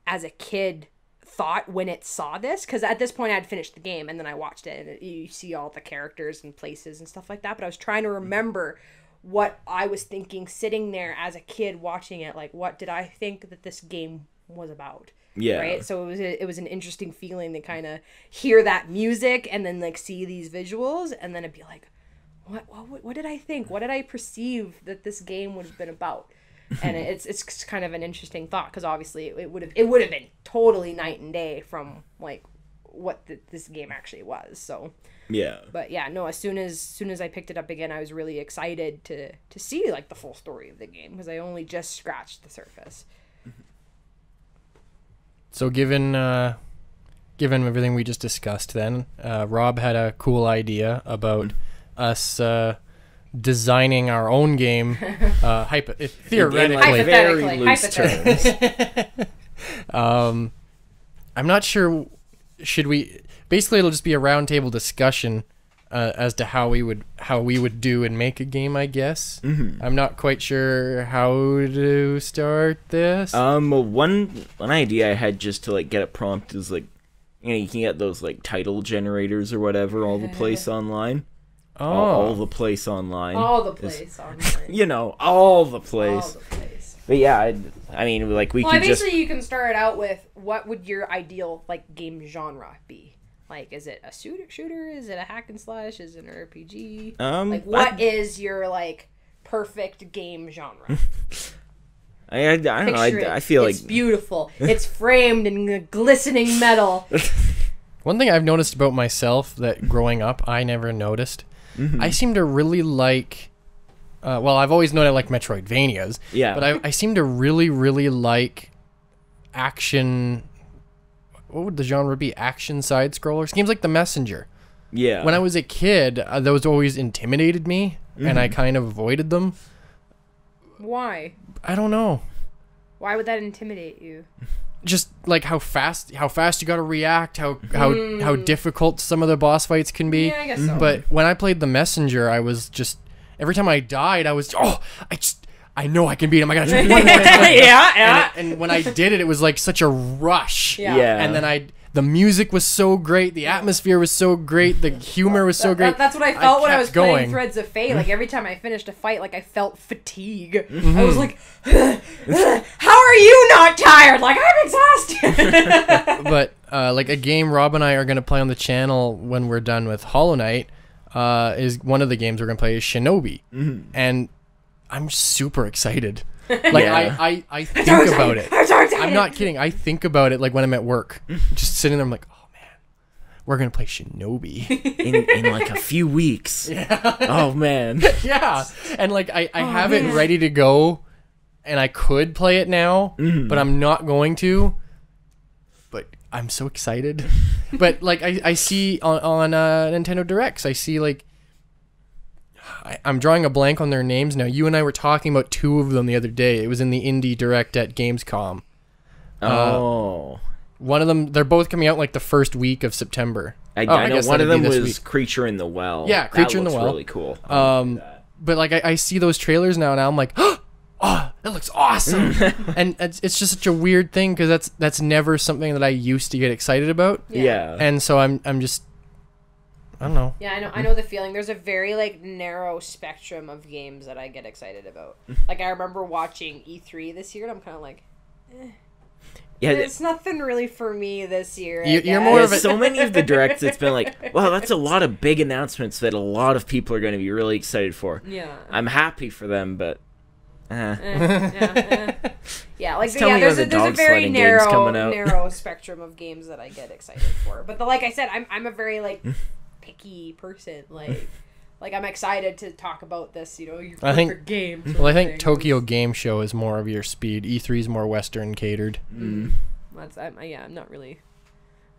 as a kid thought when it saw this. Because at this point, I'd finished the game, and then I watched it. And you see all the characters and places and stuff like that. But I was trying to remember what I was thinking sitting there as a kid watching it. Like, what did I think that this game was about? Yeah. Right. So it was an interesting feeling to kind of hear that music and then, like, see these visuals, and then it'd be like, what did I think? What did I perceive that this game would have been about? And it's kind of an interesting thought, because obviously it would have been totally night and day from, like, what this game actually was. So yeah. But yeah, no. As soon as I picked it up again, I was really excited to see, like, the full story of the game, because I only just scratched the surface. So given everything we just discussed, then Rob had a cool idea about us designing our own game, theoretically. Very loose terms. I'm not sure. Should we? Basically, it'll just be a roundtable discussion as to how we would do and make a game, I guess. I'm not quite sure how to start this. Well, one idea I had just to, like, get a prompt is, like, you know, you can get those, like, title generators or whatever all the place online. Oh. All the place online. All the place online. You know, all the place. All the place. But yeah, I mean, like, we could just... basically you can start out with, what would your ideal, like, game genre be? Like, is it a shooter? Is it a hack and slash? Is it an RPG? Like, what is your, like, perfect game genre? I don't know. I feel it's beautiful. It's framed in glistening metal. One thing I've noticed about myself that growing up I never noticed, I seem to really like... well, I've always known I like Metroidvanias. Yeah. But I seem to really, really like action. What would the genre be? Action side scrollers. Games like The Messenger. Yeah. When I was a kid, those always intimidated me, and I kind of avoided them. Why? I don't know. Why would that intimidate you? Just like how fast you got to react, how difficult some of the boss fights can be. Yeah, I guess so. But when I played The Messenger, I was just every time I died, I was I know I can beat him. I gotta try one more time. Yeah. And when I did it, it was like such a rush. Yeah. Yeah. And then the music was so great, the atmosphere was so great, the humor was so great. That's what I felt when I was kept playing going. Threads of Fate. Like every time I finished a fight, like I felt fatigue. Mm-hmm. I was like, how are you not tired? Like I'm exhausted. But like a game Rob and I are gonna play on the channel when we're done with Hollow Knight is one of the games we're gonna play is Shinobi, and I'm super excited. Like Yeah. I think about it. I'm so excited. I'm not kidding. I think about it like when I'm at work, just sitting there. I'm like, oh man, we're gonna play Shinobi. in like a few weeks. Yeah. Oh man. Yeah, and like I have it ready to go, and I could play it now, but I'm not going to. But I'm so excited. But like I see on Nintendo Directs, I see like I'm drawing a blank on their names now. You and I were talking about two of them the other day. It was in the Indie Direct at Gamescom. One of them, they're both coming out like the first week of September. I know guess one of that'd them be this was week. Creature in the Well. Yeah, Creature in the That looks Well. really cool. But like I see those trailers now, and I'm like, oh, that looks awesome. And it's just such a weird thing because that's never something that I used to get excited about. Yeah. And so I'm just, I don't know. Yeah, I know the feeling. There's a very like narrow spectrum of games that I get excited about. Like I remember watching E3 this year, and I'm kind of like, Yeah, it's nothing really for me this year. You're more yeah, of a- so many of the directs, it's been like, wow, that's a lot of big announcements that a lot of people are going to be really excited for. Yeah. I'm happy for them, but Yeah, like tell me there's when a the dog very sledding game's coming out. narrow spectrum of games that I get excited for. But like I said, I'm a very like picky person. Like I'm excited to talk about this. You know, your I think- perfect game. Well, I think Tokyo Game Show is more of your speed. E3 is more Western catered. Mm. I'm not really.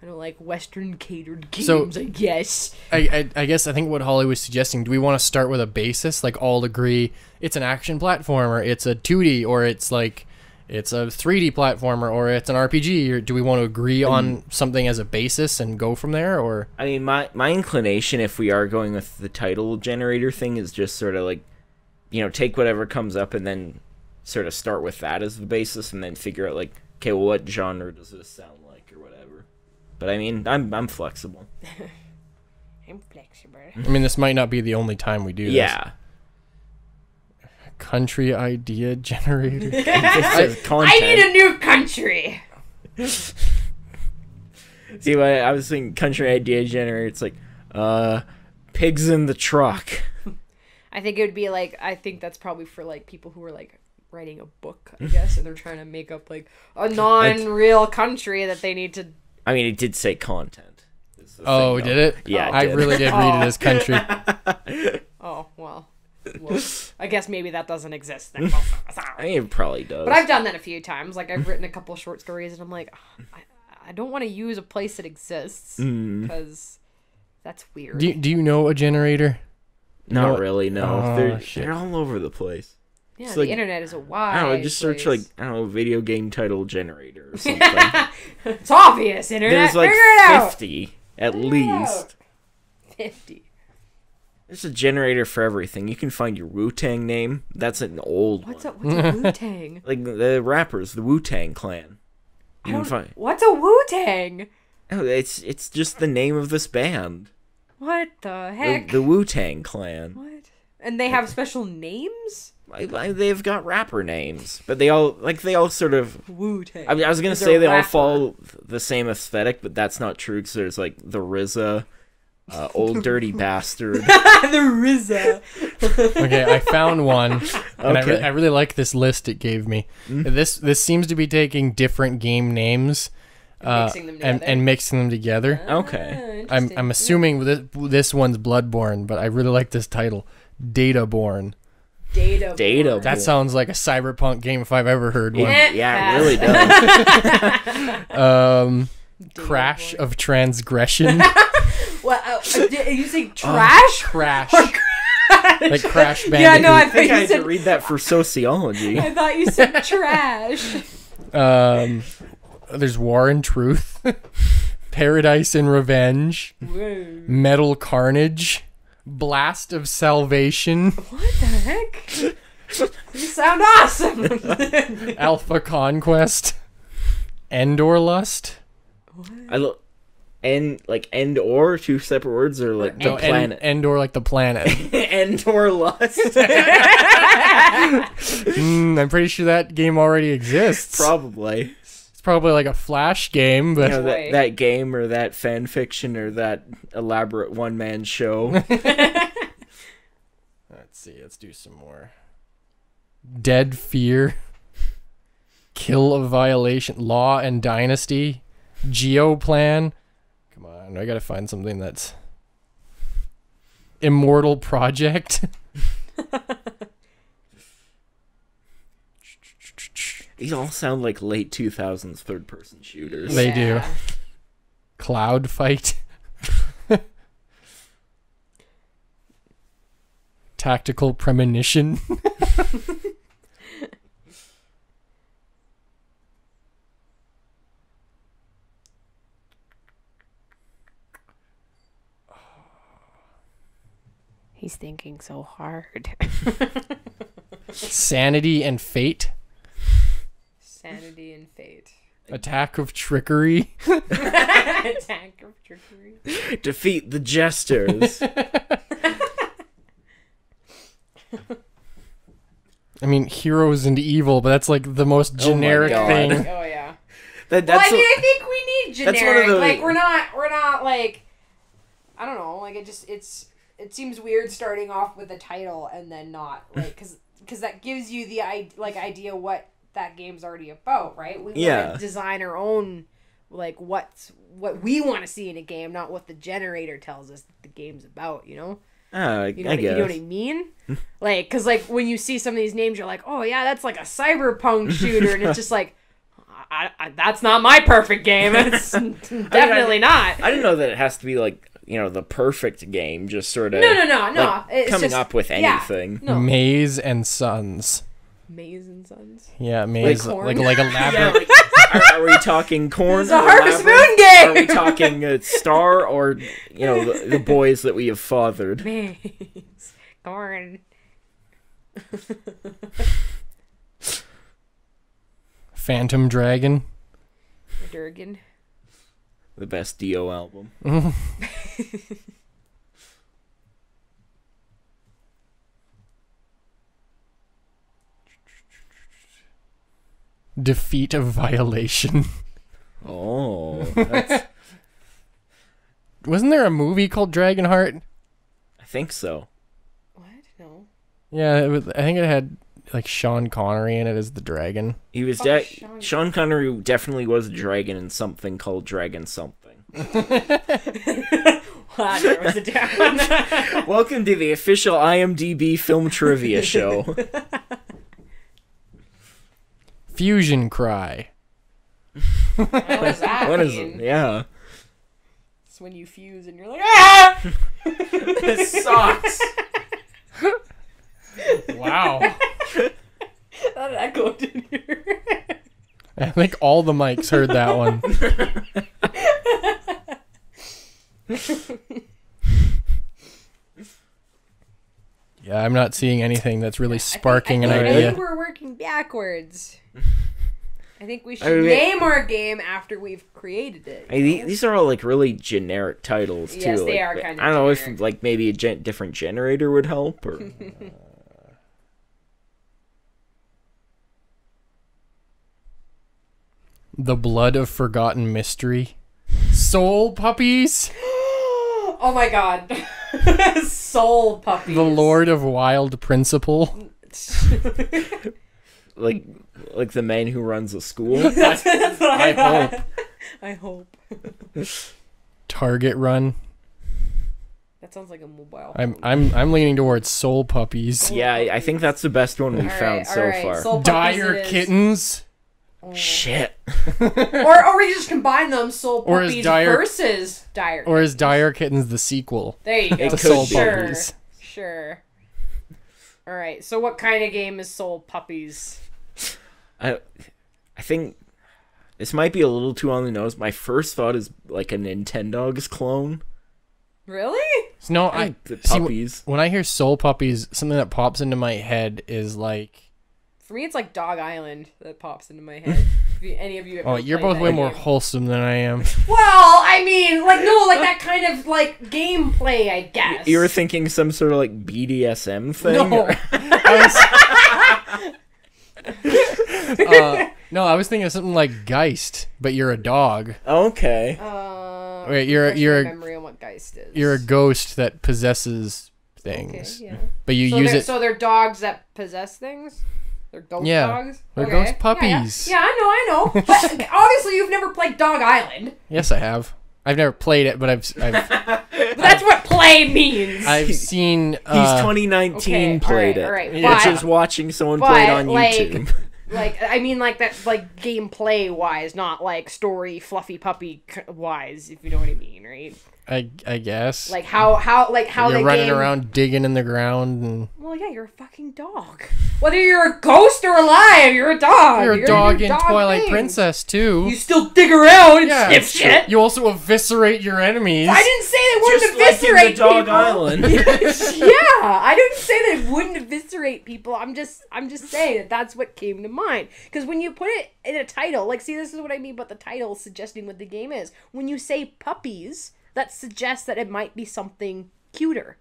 I don't like Western catered games. So- I guess. I guess I think what Holly was suggesting, do we want to start with a basis, like all agree it's an action platformer, it's a 2D, or it's like it's a 3D platformer, or it's an RPG, or do we want to agree on something as a basis and go from there, or? I mean, my inclination, if we are going with the title generator thing, is just sort of like, you know, take whatever comes up and then sort of start with that as the basis, and then figure out like, okay, well, what genre does this sound like, or whatever. But I mean, I'm flexible. I'm flexible. I mean, this might not be the only time we do this. Yeah. Country idea generator. I need a new country. See, I was thinking country idea generator. It's like, pigs in the truck. I think it would be like, I think that's probably for like people who are like writing a book, I guess, and they're trying to make up like a non-real country that they need to. I mean, it did say content. Oh, did it? Yeah, it I did. really did read it as country. Oh, well, I guess maybe that doesn't exist then. I mean, it probably does. But I've done that a few times. Like I've written a couple short stories, and I'm like, I don't want to use a place that exists because that's weird. Do you know a generator? Not really, no. Oh, shit. They're all over the place. yeah, it's the like- internet is a wide. I don't know, just search like, place. I don't know, video game title generator or something. It's obvious, internet. There's like Figure it out. 50 at Figure it least. 50. There's a generator for everything. You can find your Wu-Tang name. That's an old What's one. a Wu-Tang? Like the rappers, the Wu-Tang Clan. You can find. What's a Wu-Tang? Oh, it's just the name of this band. What the heck? The Wu-Tang Clan. What? And they have special names? They've got rapper names, but they all sort of. Wu-Tang. I was gonna Is say a they all rapper. follow the same aesthetic, but that's not true because there's like the RZA, Old Dirty Bastard. the RZA. Okay, I found one, and Okay. I really like this list it gave me. This seems to be taking different game names, Mixing them together. and mixing them together. Okay. I'm assuming this one's Bloodborne, but I really like this title, Databorn. Data. Data. That sounds like a cyberpunk game if I've ever heard one. Yeah, it really does. Crash of Transgression. What? Are you saying trash? Crash. Or Like Crash Bandicoot. Yeah, no, I I think I you had said. to read that for sociology. I thought you said trash. There's War and Truth. Paradise and Revenge. Whoa. Metal Carnage. Blast of Salvation. What the heck? You sound awesome. Alpha Conquest. Endor Lust. I look. End or two separate words or like the planet. Endor like the planet. Endor lust. I'm pretty sure that game already exists. Probably. It's probably like a Flash game, but You know, that game or that fan fiction or that elaborate one man show. let's see. Let's do some more. Dead Fear. Kill of Violation. Law and Dynasty. Geoplan. Come on, I gotta find something that's Immortal Project. These all sound like late 2000s third person shooters. They do. Cloud Fight. Tactical Premonition. He's thinking so hard. Sanity and Fate. Sanity and fate. Attack of Trickery. Attack of trickery. Defeat the jesters. I mean, Heroes and Evil, but that's like the most generic God. thing. Oh yeah. That's Well, I mean, I think we need that's one of generic. the- Like we're not like, I don't know. Like it seems weird starting off with a title and then not like because that gives you the idea what that game's already about, right? We want to design our own like what we want to see in a game, not what the generator tells us that the game's about. You know. You know what I mean? Like, because like when you see some of these names, you're like, oh yeah, that's like a cyberpunk shooter, and it's just like, that's not my perfect game. It's definitely not. I didn't know that it has to be like, you know, the perfect game. Just sort of No. like, It's coming just, up with anything. Yeah, no. Maze and Sons. Maze and Sons. Yeah, Maze Corn? like Yeah, elaborate. like, are we talking corn? It's a or Harvest elaborate? Moon game! Are we talking Star or, you know, the boys that we have fathered? Maze. Corn. Phantom Dragon. Durgan. The best Dio album. Defeat of Violation. Oh, that's, Wasn't there a movie called Dragonheart? I think so. What? No. Yeah, it was, I think it had like Sean Connery in it as the dragon. He was Oh, Sean Connery definitely was a dragon in something called Dragon Something. Well, I narrows it down. Welcome to the official IMDb film trivia show. Fusion Cry. What does that What is mean? it? Yeah. It's when you fuse and you're like, ah! This sucks. Wow. That echoed in here. I think all the mics heard that one. Yeah, I'm not seeing anything that's really sparking an I idea. think we're working backwards. I think we should I mean- name our game after we've created it. Hey, these are all like really generic titles too. Yes, they like, are kind of I don't know generic. if like maybe a different generator would help or. The Blood of Forgotten Mystery. Soul Puppies. Oh my god. Soul puppies. The Lord of Wild Principle. like the man who runs a school. That's what I thought. I hope. Target Run. That sounds like a mobile. I'm leaning towards Soul Puppies. Yeah, I think that's the best one we've found so far. Soul Puppies Dire it is. Kittens. Oh. Shit. or we just combine them, Soul Or is Puppies Dire- versus Dire. Or is Dire Kittens the sequel There you go. It to could Soul be. Sure. Puppies? Sure. All right. So, what kind of game is Soul Puppies? I think this might be a little too on the nose. My first thought is like a Nintendogs clone. Really? So no, The see, puppies. when I hear Soul Puppies, something that pops into my head is like, For me, it's like Dog Island that pops into my head. Any of you? Ever oh, you're played both that way more game? wholesome than I am. Well, I mean, like no, like that kind of like gameplay, I guess. You were thinking some sort of like BDSM thing? No. No, I was thinking of something like Geist, but you're a dog. Okay. Wait, refresh you're my a memory on what Geist is. you're a ghost that possesses Okay, things, yeah. but you So use they're, it. so they're dogs that possess things. They're ghost Yeah, dogs. they're Okay. ghost puppies. Yeah, I know. But obviously, you've never played Dog Island. Yes, I have. I've never played it, but I've But that's what play means. I've seen. He's Uh, 2019 Okay, played all right, it. but- Which is watching someone play it on like- YouTube. Like, I mean, like that, like gameplay wise, not like story, fluffy puppy wise, if you know what I mean, right? I guess. Like how you're the running game. around digging in the ground, and Well, yeah, you're a fucking dog. Whether you're a ghost or alive, you're a dog. you're a dog your in Twilight thing. Princess too. You still dig around and Yeah, sniff it's shit. You also eviscerate your enemies. I didn't say they wouldn't Just like in eviscerate the Dog people. Island. Yeah, I didn't say they wouldn't eviscerate people. I'm just saying that that's what came to mind. Because when you put it in a title, like, see, this is what I mean about the title suggesting what the game is. When you say puppies, that suggests that it might be something cuter,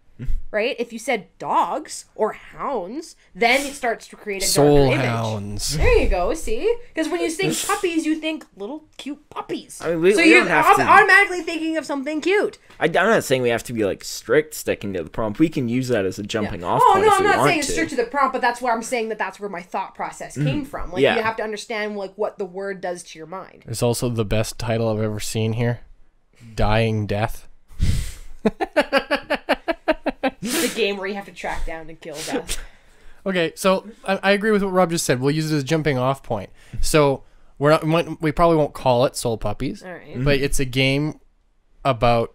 right? If you said dogs or hounds, then it starts to create a Soul darker image. hounds. There you go. See, because when you think puppies, you think little cute puppies. I mean, we so don't you're have to- automatically thinking of something cute. I'm not saying we have to be like strict sticking to the prompt. We can use that as a jumping off Oh point no, if I'm we not want saying it's to. strict to the prompt, but that's where I'm saying that's where my thought process came from. Like Yeah. you have to understand like what the word does to your mind. It's also the best title I've ever seen here. Dying Death. The game where you have to track down and kill death. Okay, so I agree with what Rob just said. We'll use it as a jumping off point. So we probably won't call it Soul Puppies, All right. but it's a game about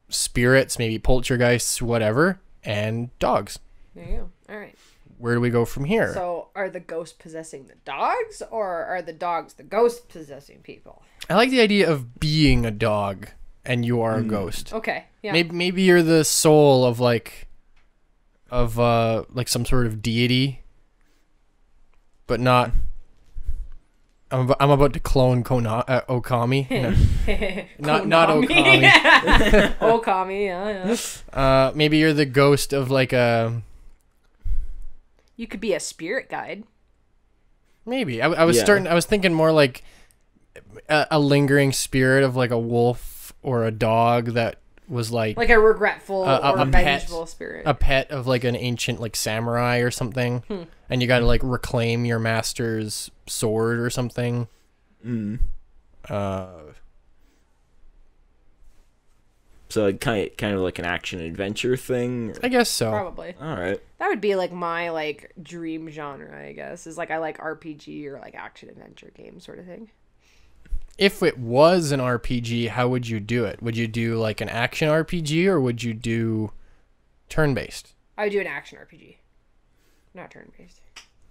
spirits, maybe poltergeists, whatever, and dogs. There you go. All right. Where do we go from here? So are the ghosts possessing the dogs, or are the dogs the ghosts possessing people? I like the idea of being a dog and you are a ghost. Okay. Yeah. Maybe you're the soul of like some sort of deity, but not. I'm about to clone Okami. No, not Okami. Okami. Yeah. Maybe you're the ghost of like a. You could be a spirit guide. Maybe I was Yeah. I was thinking more like a lingering spirit of like a wolf or a dog that was like Like a regretful A or pet. vengeful spirit. a pet of like an ancient like samurai or something, and you got to like reclaim your master's sword or something. So like, kind of like an action adventure thing. I guess so. Probably. All right. That would be like my like dream genre, I guess. Is like I like RPG or like action adventure game sort of thing. If it was an RPG, how would you do it? Would you do like an action RPG or would you do turn-based? I would do an action RPG. Not turn based.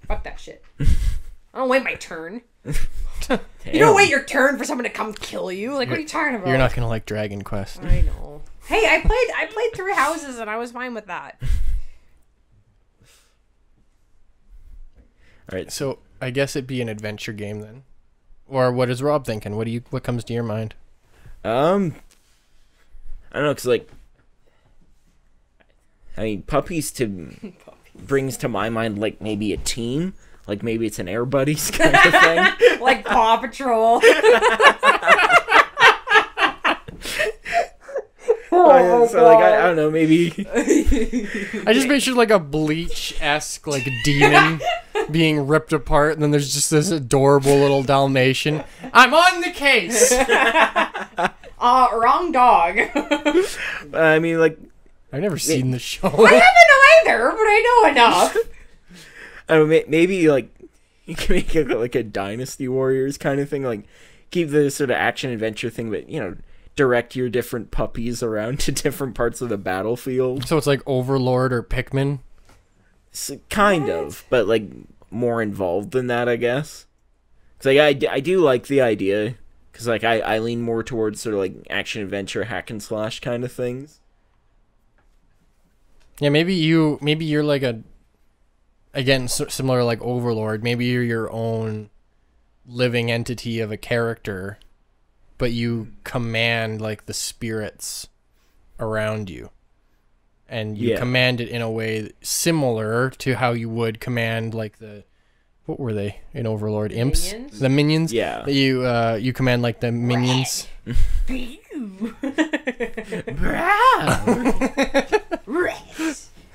Fuck that shit. I don't wait my turn. You don't wait your turn for someone to come kill you. Like, what are you talking about? You're not gonna like Dragon Quest. I know. Hey, I played Three Houses and I was fine with that. All right. So I guess it'd be an adventure game then. Or what is Rob thinking? What comes to your mind? I don't know, cause like, I mean, puppies brings to my mind like maybe a team, like maybe it's an Air Buddies kind of thing. Like Paw Patrol. So like I don't know, maybe I just pictured like a Bleach-esque like demon being ripped apart, and then there's just this adorable little Dalmatian. I'm on the case. Wrong dog. I mean like I've never seen the show. I haven't either, but I know enough. I don't know, maybe like you can make it like a Dynasty Warriors kind of thing, like keep the sort of action adventure thing, but direct your different puppies around to different parts of the battlefield. So it's like Overlord or Pikmin? So, kind of, but like more involved than that, I guess. Cause like I do like the idea, cause like I lean more towards sort of like action adventure hack and slash kind of things. Yeah, maybe you're like similar like Overlord. Maybe you're your own living entity of a character, but you command like the spirits around you. And you command it in a way similar to how you would command like what were they in Overlord? Imps? Minions? The minions? Yeah. You command like the minions.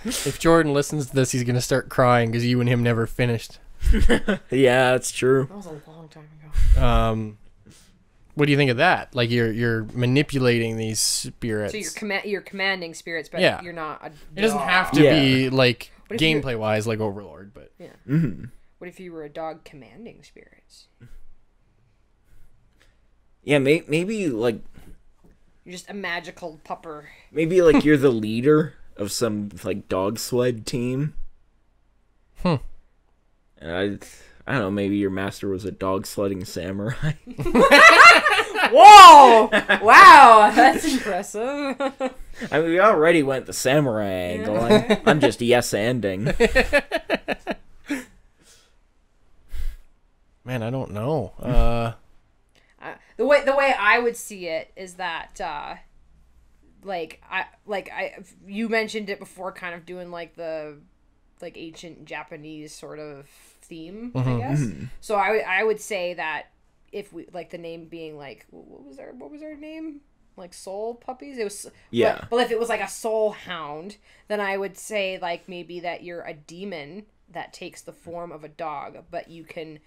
If Jordan listens to this, he's gonna start crying because you and him never finished. Yeah, that's true. That was a long time ago. What do you think of that? Like you're manipulating these spirits. So you're commanding spirits, but Yeah. you're not a dog. It doesn't have to be like What if you're- gameplay wise like Overlord, but Yeah. Mm-hmm. What if you were a dog commanding spirits? Yeah, maybe like You're just a magical pupper. maybe like you're the leader of some like dog sled team. And I don't know, maybe your master was a dog sledding samurai. Whoa! Wow, that's impressive. I mean, we already went the samurai angle. I'm just yes-anding. man, I don't know. The way I would see it is that you mentioned it before, kind of doing like the ancient Japanese sort of theme, I guess. So I would say that if we like the name being like what was our name, like soul puppies, it was but if it was like a soul hound, then I would say like maybe that you're a demon that takes the form of a dog, but you can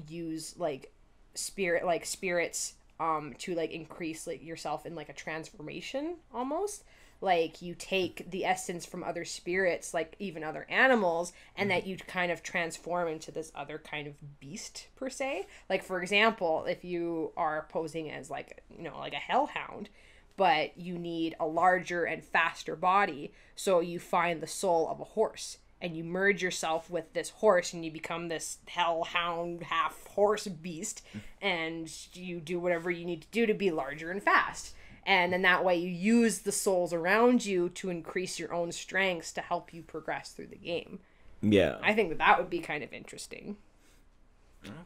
use like spirits to like increase like yourself in like a transformation almost. Like you take the essence from other spirits, like even other animals, and that you kind of transform into this other kind of beast per se. Like for example, if you are posing as like like a hellhound, but you need a larger and faster body, so you find the soul of a horse and you merge yourself with this horse and you become this hellhound half horse beast, and you do whatever you need to do to be larger and fast. And then that way you use the souls around you to increase your own strengths to help you progress through the game. Yeah. I think that would be kind of interesting.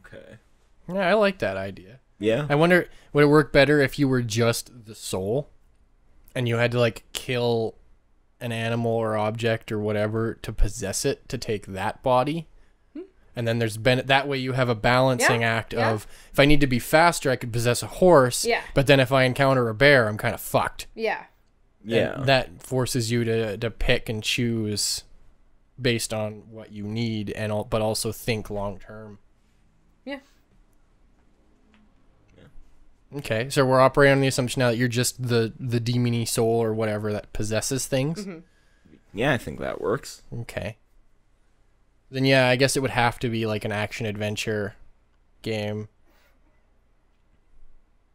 Okay. Yeah, I like that idea. Yeah. I wonder, would it work better if you were just the soul and you had to like kill an animal or object or whatever to possess it to take that body? And then that way you have a balancing act of, if I need to be faster, I could possess a horse. Yeah. But then if I encounter a bear, I'm kind of fucked. Yeah. Yeah. And that forces you to pick and choose based on what you need, but also think long term. Yeah. Okay, so we're operating on the assumption now that you're just the demony soul or whatever that possesses things. Yeah, I think that works. Okay. Then yeah, I guess it would have to be like an action adventure game.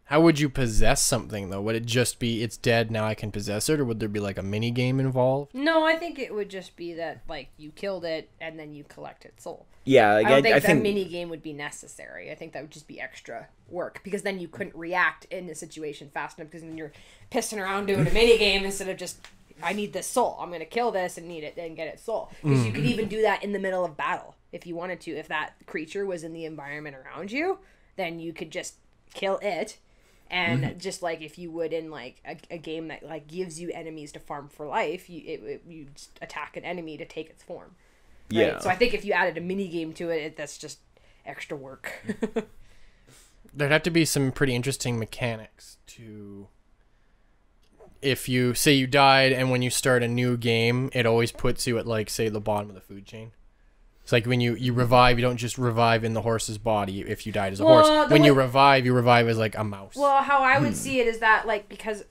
How would you possess something though? Would it just be it's dead, now I can possess it, or would there be like a mini game involved? No, I think it would just be that like you killed it and then you collect its soul. Yeah, like, I don't think I that think mini game would be necessary. I think that would just be extra work, because then you couldn't react in a situation fast enough, because then you're pissing around doing a mini game instead of just, I need this soul, I'm gonna kill this and need it and get its soul. Because you could even do that in the middle of battle if you wanted to. If that creature was in the environment around you, then you could just kill it. And just like if you would in like a game that like gives you enemies to farm for life, you just attack an enemy to take its form. Right? Yeah. So I think if you added a mini game to it, that's just extra work. There'd have to be some pretty interesting mechanics to, if you say you died and when you start a new game, it always puts you at like, say, the bottom of the food chain. It's like when you revive, you don't just revive in the horse's body if you died as a horse. When you revive as like a mouse. Well, how I would see it is that like, because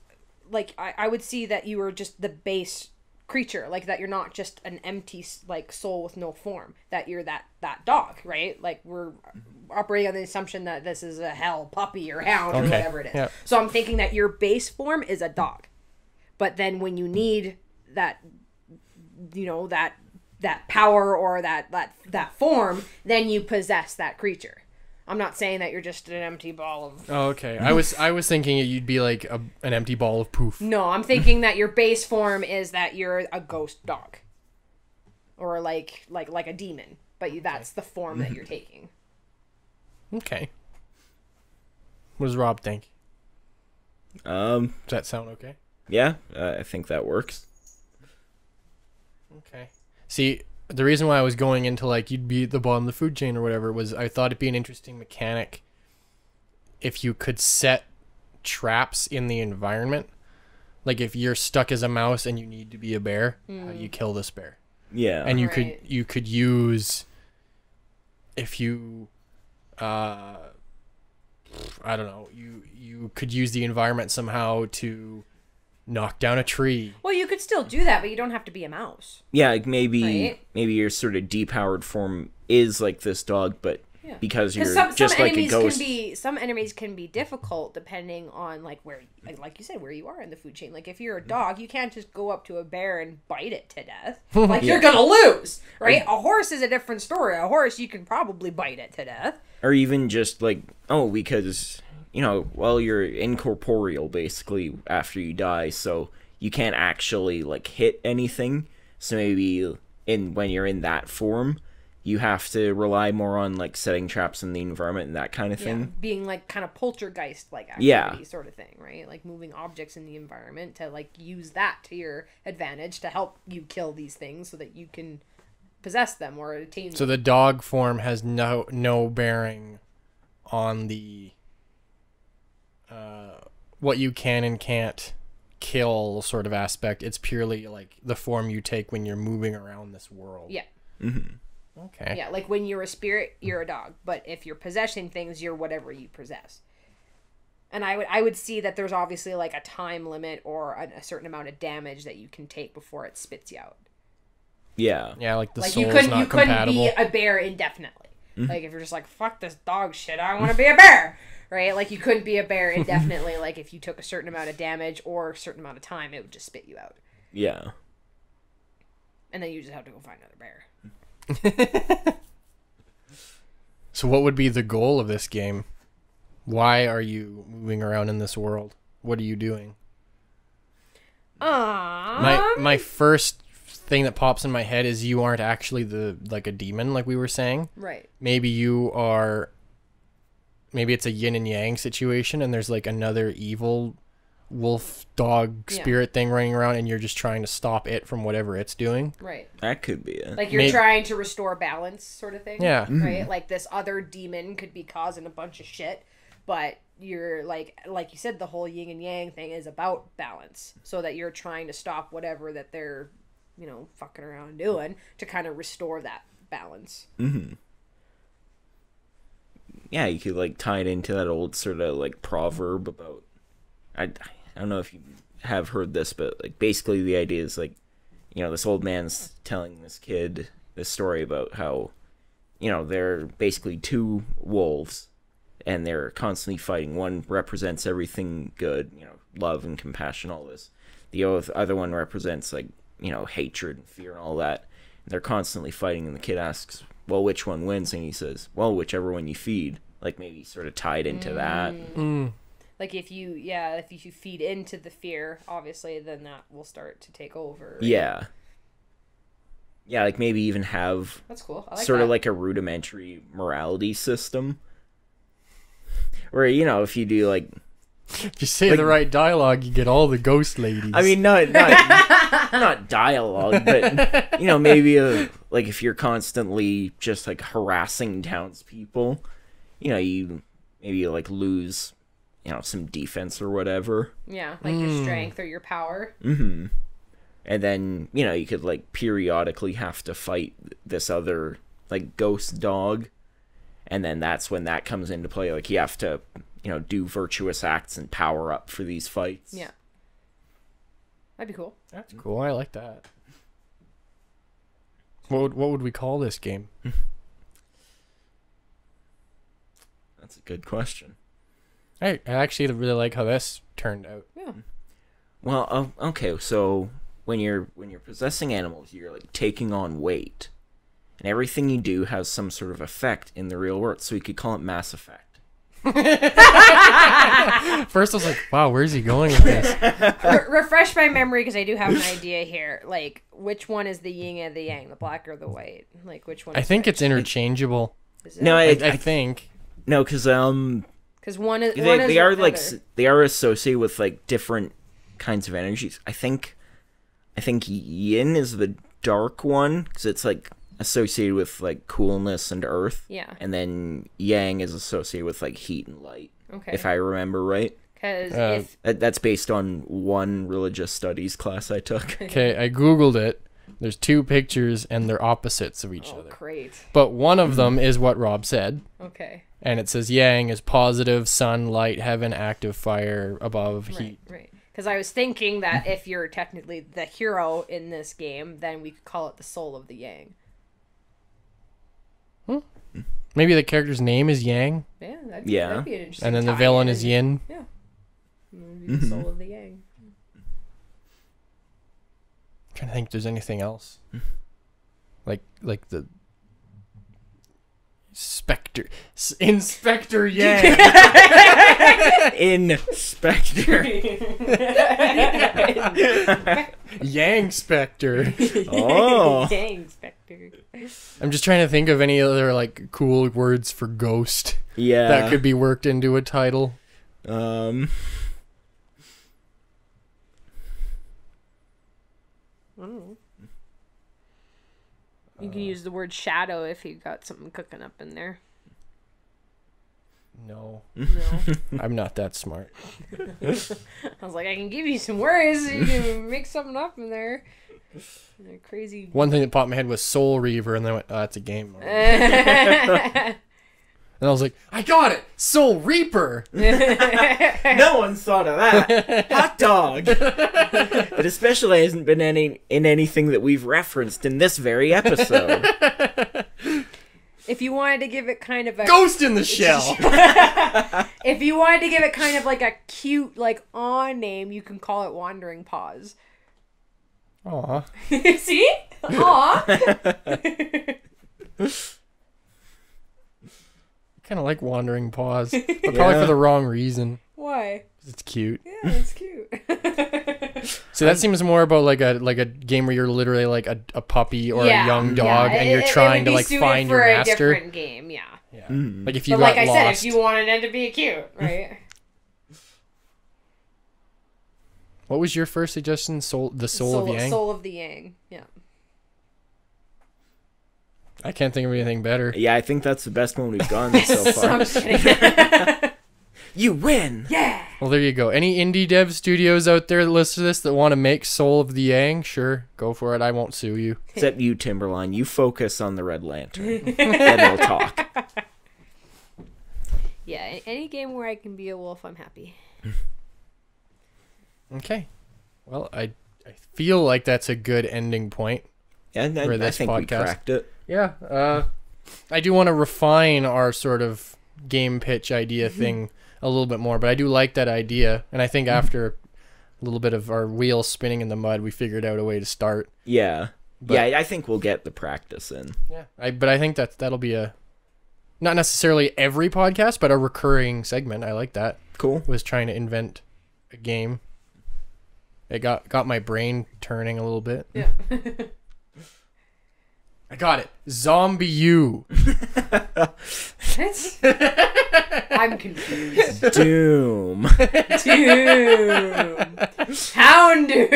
like I would see that you were just the base creature, like that you're not just an empty like soul with no form, that you're that dog, right? Like we're operating on the assumption that this is a hell puppy or hound or whatever it is. Yep. So I'm thinking that your base form is a dog, but then when you need that, you know, that power or that form, then you possess that creature. I'm not saying that you're just an empty ball of... Oh, okay. I was thinking you'd be like an empty ball of poof. No, I'm thinking that your base form is that you're a ghost dog. Or like a demon. But that's the form that you're taking. Okay. What does Rob think? Does that sound okay? Yeah, I think that works. Okay. See, the reason why I was going into like you'd be at the bottom of the food chain or whatever was I thought it'd be an interesting mechanic if you could set traps in the environment. Like if you're stuck as a mouse and you need to be a bear, how do you kill this bear? Yeah. And you Right. could use, if you I don't know, you could use the environment somehow to knock down a tree. Well, you could still do that, but you don't have to be a mouse. Yeah, like maybe Right. your sort of depowered form is like this dog, but Yeah. because you're Some just like a enemies ghost. some enemies can be difficult depending on like where, like you said, where you are in the food chain. Like if you're a dog, you can't just go up to a bear and bite it to death. Like you're gonna lose, right? A horse is a different story. A horse, you can probably bite it to death. Or even just like, because, you know, well, you're incorporeal basically after you die, so you can't actually like hit anything. So maybe when you're in that form, you have to rely more on like setting traps in the environment and that kind of Yeah, thing. being like kind of poltergeist like activity Yeah. sort of thing, right? Like moving objects in the environment to like use that to your advantage to help you kill these things so that you can possess them or attain So them. the dog form has no bearing on the what you can and can't kill sort of aspect. It's purely like the form you take when you're moving around this world. Yeah. Okay. Yeah, like when you're a spirit, you're a dog. But if you're possessing things, you're whatever you possess. And I would see that there's obviously like a time limit or a certain amount of damage that you can take before it spits you out. Yeah. Yeah, like the Like soul you is couldn't not compatible. be a bear indefinitely. Like if you're just like, fuck this dog shit, I want to be a bear. Right? Like you couldn't be a bear indefinitely. Like if you took a certain amount of damage or a certain amount of time, it would just spit you out. Yeah. And then you just have to go find another bear. So what would be the goal of this game? Why are you moving around in this world? What are you doing? My first thing that pops in my head is you aren't actually a demon like we were saying. Right. Maybe it's a yin and yang situation and there's like another evil wolf dog spirit thing running around and you're just trying to stop it from whatever it's doing. Right. That could be it. Like you're trying to restore balance sort of thing. Yeah. Right? Like this other demon could be causing a bunch of shit, but you're like you said, the whole yin and yang thing is about balance. So that you're trying to stop whatever that they're, you know, fucking around doing to kind of restore that balance. Yeah, you could like tie it into that old sort of like proverb about, I don't know if you have heard this, but like basically the idea is like, you know, this old man's telling this kid this story about how, you know, they're basically two wolves and they're constantly fighting. One represents everything good, you know, love and compassion, all this. The other one represents like, you know, hatred and fear and all that. And they're constantly fighting, and the kid asks, well, which one wins? And he says, well, whichever one you feed. Like maybe sort of tied into that. Like if you feed into the fear, obviously, then that will start to take over. Right? Yeah. Yeah, like maybe even have That's cool. I like sort that. of like a rudimentary morality system. Where, you know, if you do like, If you say the right dialogue, you get all the ghost ladies. I mean, not dialogue, but, you know, maybe like if you're constantly just like harassing townspeople, you know, you maybe like lose, you know, some defense or whatever. Yeah, like your strength or your power. And then, you know, you could like periodically have to fight this other like ghost dog. And then that's when that comes into play. Like you have to, you know, do virtuous acts and power up for these fights. Yeah. That'd be cool. That's cool. I like that. What would we call this game? That's a good question. I actually really like how this turned out. Yeah. Well, okay, so when you're possessing animals, you're like taking on weight, and everything you do has some sort of effect in the real world. So you could call it Mass Effect. First, I was like, "Wow, where's he going with this?" Refresh my memory because I do have an idea here. Like, which one is the yin and the yang, the black or the white? Like, which one? I think it's interchangeable. Is it? No, I think. no, because Because one is they are like another. they are associated with like different kinds of energies. I think yin is the dark one because it's like associated with like coolness and earth. Yeah. And then yang is associated with like heat and light. Okay. If I remember right. Because That's based on one religious studies class I took. Okay, I googled it. There's two pictures and they're opposites of each other. great. But one of them is what Rob said. Okay. And it says yang is positive, sun, light, heaven, active, fire, above, heat. Right. Because I was thinking that if you're technically the hero in this game, then we could call it the soul of the yang. Maybe the character's name is Yang, Yeah. That'd be an interesting. and then the tie-in. villain is Yin. Yeah. Maybe the soul of the yang. I'm trying to think if there's anything else. Like the Inspector Yang. Inspector. Yang Spectre. Oh. Yang Spectre. I'm just trying to think of any other like cool words for ghost Yeah. that could be worked into a title. I don't know. You can use the word shadow if you got something cooking up in there. No, No. I'm not that smart. I was like, I can give you some words. You can make something up in there. They're crazy. One thing that popped in my head was Soul Reaver, and then I went, oh, that's a game. And I was like, I got it! Soul Reaper! No one's thought of that. Hot dog. It especially hasn't been in anything that we've referenced in this very episode. If you wanted to give it kind of a Ghost in the Shell! if you wanted to give it kind of like a cute like aw name, you can call it Wandering Paws. Aw. See? Aw. Kind of like Wandering Paws, but probably for the wrong reason. Why? 'Cause it's cute. Yeah, it's cute. So that seems more about like a game where you're literally like a puppy or a young dog, and you're It trying would to be like suited find for your a master. different game, yeah. Yeah. Like if you But got like I lost. said, if you wanted it to be cute, right? What was your first suggestion? Soul of Yang? Soul of the Yang, yeah. I can't think of anything better. Yeah, I think that's the best one we've done so far. I'm just kidding. You win! Yeah! Well, there you go. Any indie dev studios out there that listen to this that want to make Soul of the Yang, sure, go for it. I won't sue you. Except you, Timberline. You focus on the Red Lantern. Then we'll talk. Yeah, any game where I can be a wolf, I'm happy. Okay. Well, I feel like that's a good ending point. Yeah, For I this think we podcast. cracked it. Yeah. I do want to refine our sort of game pitch idea thing a little bit more, but I do like that idea, and I think after a little bit of our wheels spinning in the mud, we figured out a way to start. Yeah. But- Yeah, I think we'll get the practice in. Yeah. But I think that'll be a not necessarily every podcast, but a recurring segment. I like that. Cool. Was trying to invent a game. It got my brain turning a little bit. Yeah. I got it. Zombie U. What? I'm confused. Doom. Doom. Houndoom.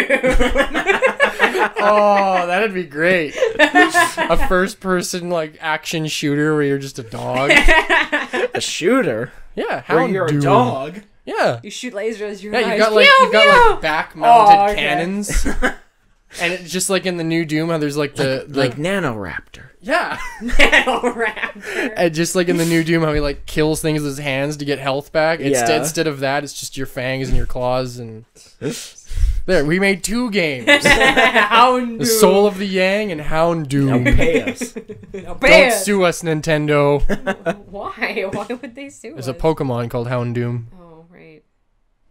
Oh, that'd be great. A first person like action shooter where you're just a dog. A shooter? Yeah, Where you're a Houndoom. dog? Yeah. You shoot lasers, your Yeah, eyes. you've got like back mounted Oh, okay. cannons. And it's just like in the new Doom, how there's like the Like Nanoraptor. yeah, Nanoraptor. and just like in the new Doom, how he like kills things with his hands to get health back. Yeah. Instead of that, it's just your fangs and your claws and There, we made 2 games. Houndoom. The Soul of the Yang and Houndoom. Now pay us. Don't sue us, Nintendo. Why? Why would they sue There's us? a Pokemon called Houndoom. Oh, right.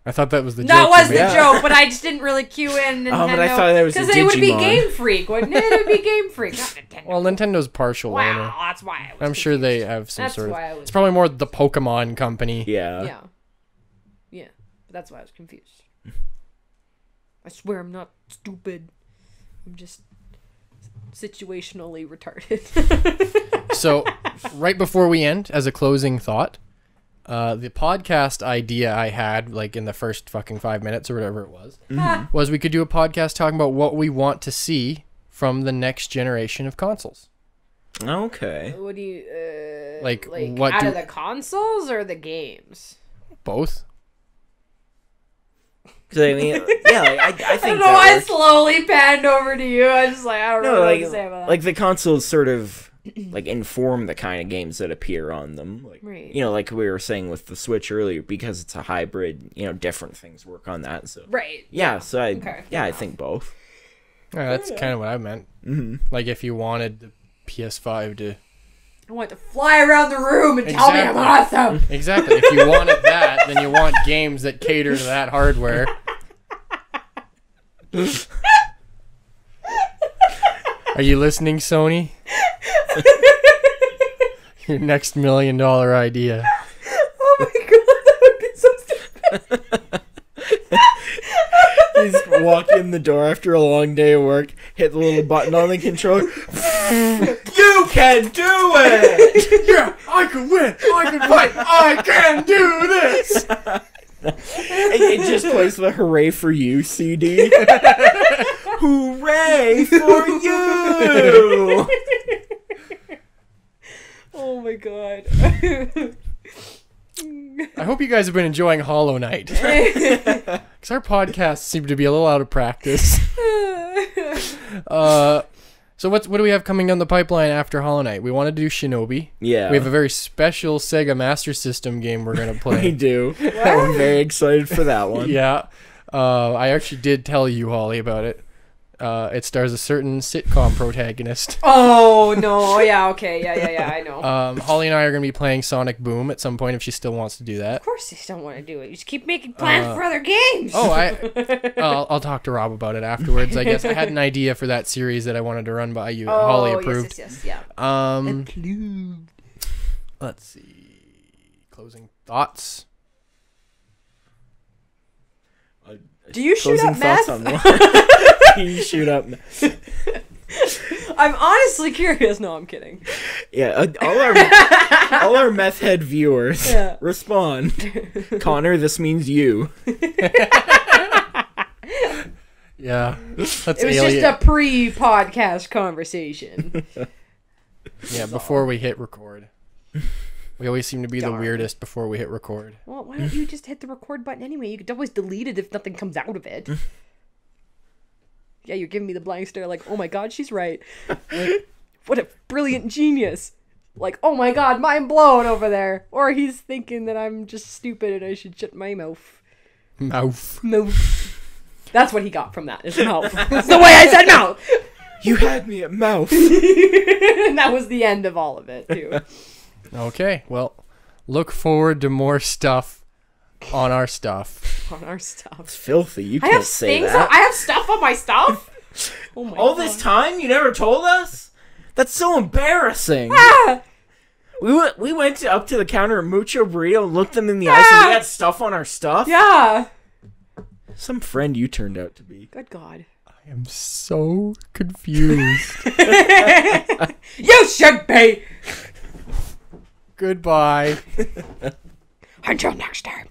I thought that was the joke. That was you the made. joke, but I just didn't really cue in Nintendo. Oh, but I thought that was a because it would be Digimon. Game Freak, wouldn't it? It would be Game Freak, not Nintendo. Well, Nintendo's partial owner. Wow, that's why I was I'm sure confused. they have some That's sort of... why I was It's probably more the Pokemon company. Yeah. Yeah. Yeah. But that's why I was confused. I swear I'm not stupid. I'm just situationally retarded. So, right before we end, as a closing thought, the podcast idea I had, like in the first fucking 5 minutes or whatever it was we could do a podcast talking about what we want to see from the next generation of consoles. Okay. What do you Like, like what out do- of the consoles or the games? Both. Because I mean, yeah, like, I I think don't know why I that works. slowly panned over to you. I was just like, I don't No, know like, what to say about that. like the consoles sort of like inform the kind of games that appear on them. Like, Right. you know, like we were saying with the Switch earlier, because it's a hybrid. You know, different things work on that. So Right. yeah, so I Okay, yeah, I fair think both. Yeah, that's kind of what I meant. Like, if you wanted the PS5 to... I want to fly around the room and tell me I'm awesome. Exactly. If you wanted that, then you want games that cater to that hardware. Are you listening, Sony? Your next $1 million idea. Oh my god, that would be so stupid. You just walk in the door after a long day of work, hit the little button on the controller. You can do it! Yeah, I can win. I can fight. I can do this. It just plays the Hooray for You CD. Hooray for you! Oh my god. I hope you guys have been enjoying Hollow Knight. Because our podcasts seem to be a little out of practice. So what do we have coming down the pipeline after Hollow Knight? We want to do Shinobi. Yeah. We have a very special Sega Master System game we're going to We play. do. I'm very excited for that one. Yeah. I actually did tell you, Holly, about it. It stars a certain sitcom protagonist. Oh no, yeah, okay, yeah, I know. Holly and I are going to be playing Sonic Boom at some point if she still wants to do that. Of course you don't want to do it. You just keep making plans for other games. Oh, I'll talk to Rob about it afterwards. I guess I had an idea for that series that I wanted to run by you. that Holly approved. Yes, yeah. Let's see. Closing thoughts. Do you shoot Closing up meth? thoughts on what? You shoot up. I'm honestly curious. No, I'm kidding. Yeah, all our meth head viewers respond. Connor, this means you. Yeah. That's It was just a pre-podcast conversation. Yeah, before we hit record. We always seem to be the Darn. weirdest before we hit record. Well, why don't you just hit the record button anyway? You could always delete it if nothing comes out of it. Yeah, you're giving me the blank stare like, oh my god, she's right. What a brilliant genius. Like, oh my god, mind blown over there. Or he's thinking that I'm just stupid and I should shut my mouth. Mouth. Mouth. That's what he got from that, is mouth. That's the way I said mouth! You had me at mouth. And that was the end of all of it, too. Okay, well, look forward to more stuff on our stuff. On our stuff. It's filthy. You I can't have say things. that. I have stuff on my stuff. Oh my All god. this time, you never told us? That's so embarrassing. Ah! We went up to the counter at Mucho Burrito and looked them in the eyes and we had stuff on our stuff? Yeah. Some friend you turned out to be. Good god. I am so confused. You should be. Goodbye. Until next time.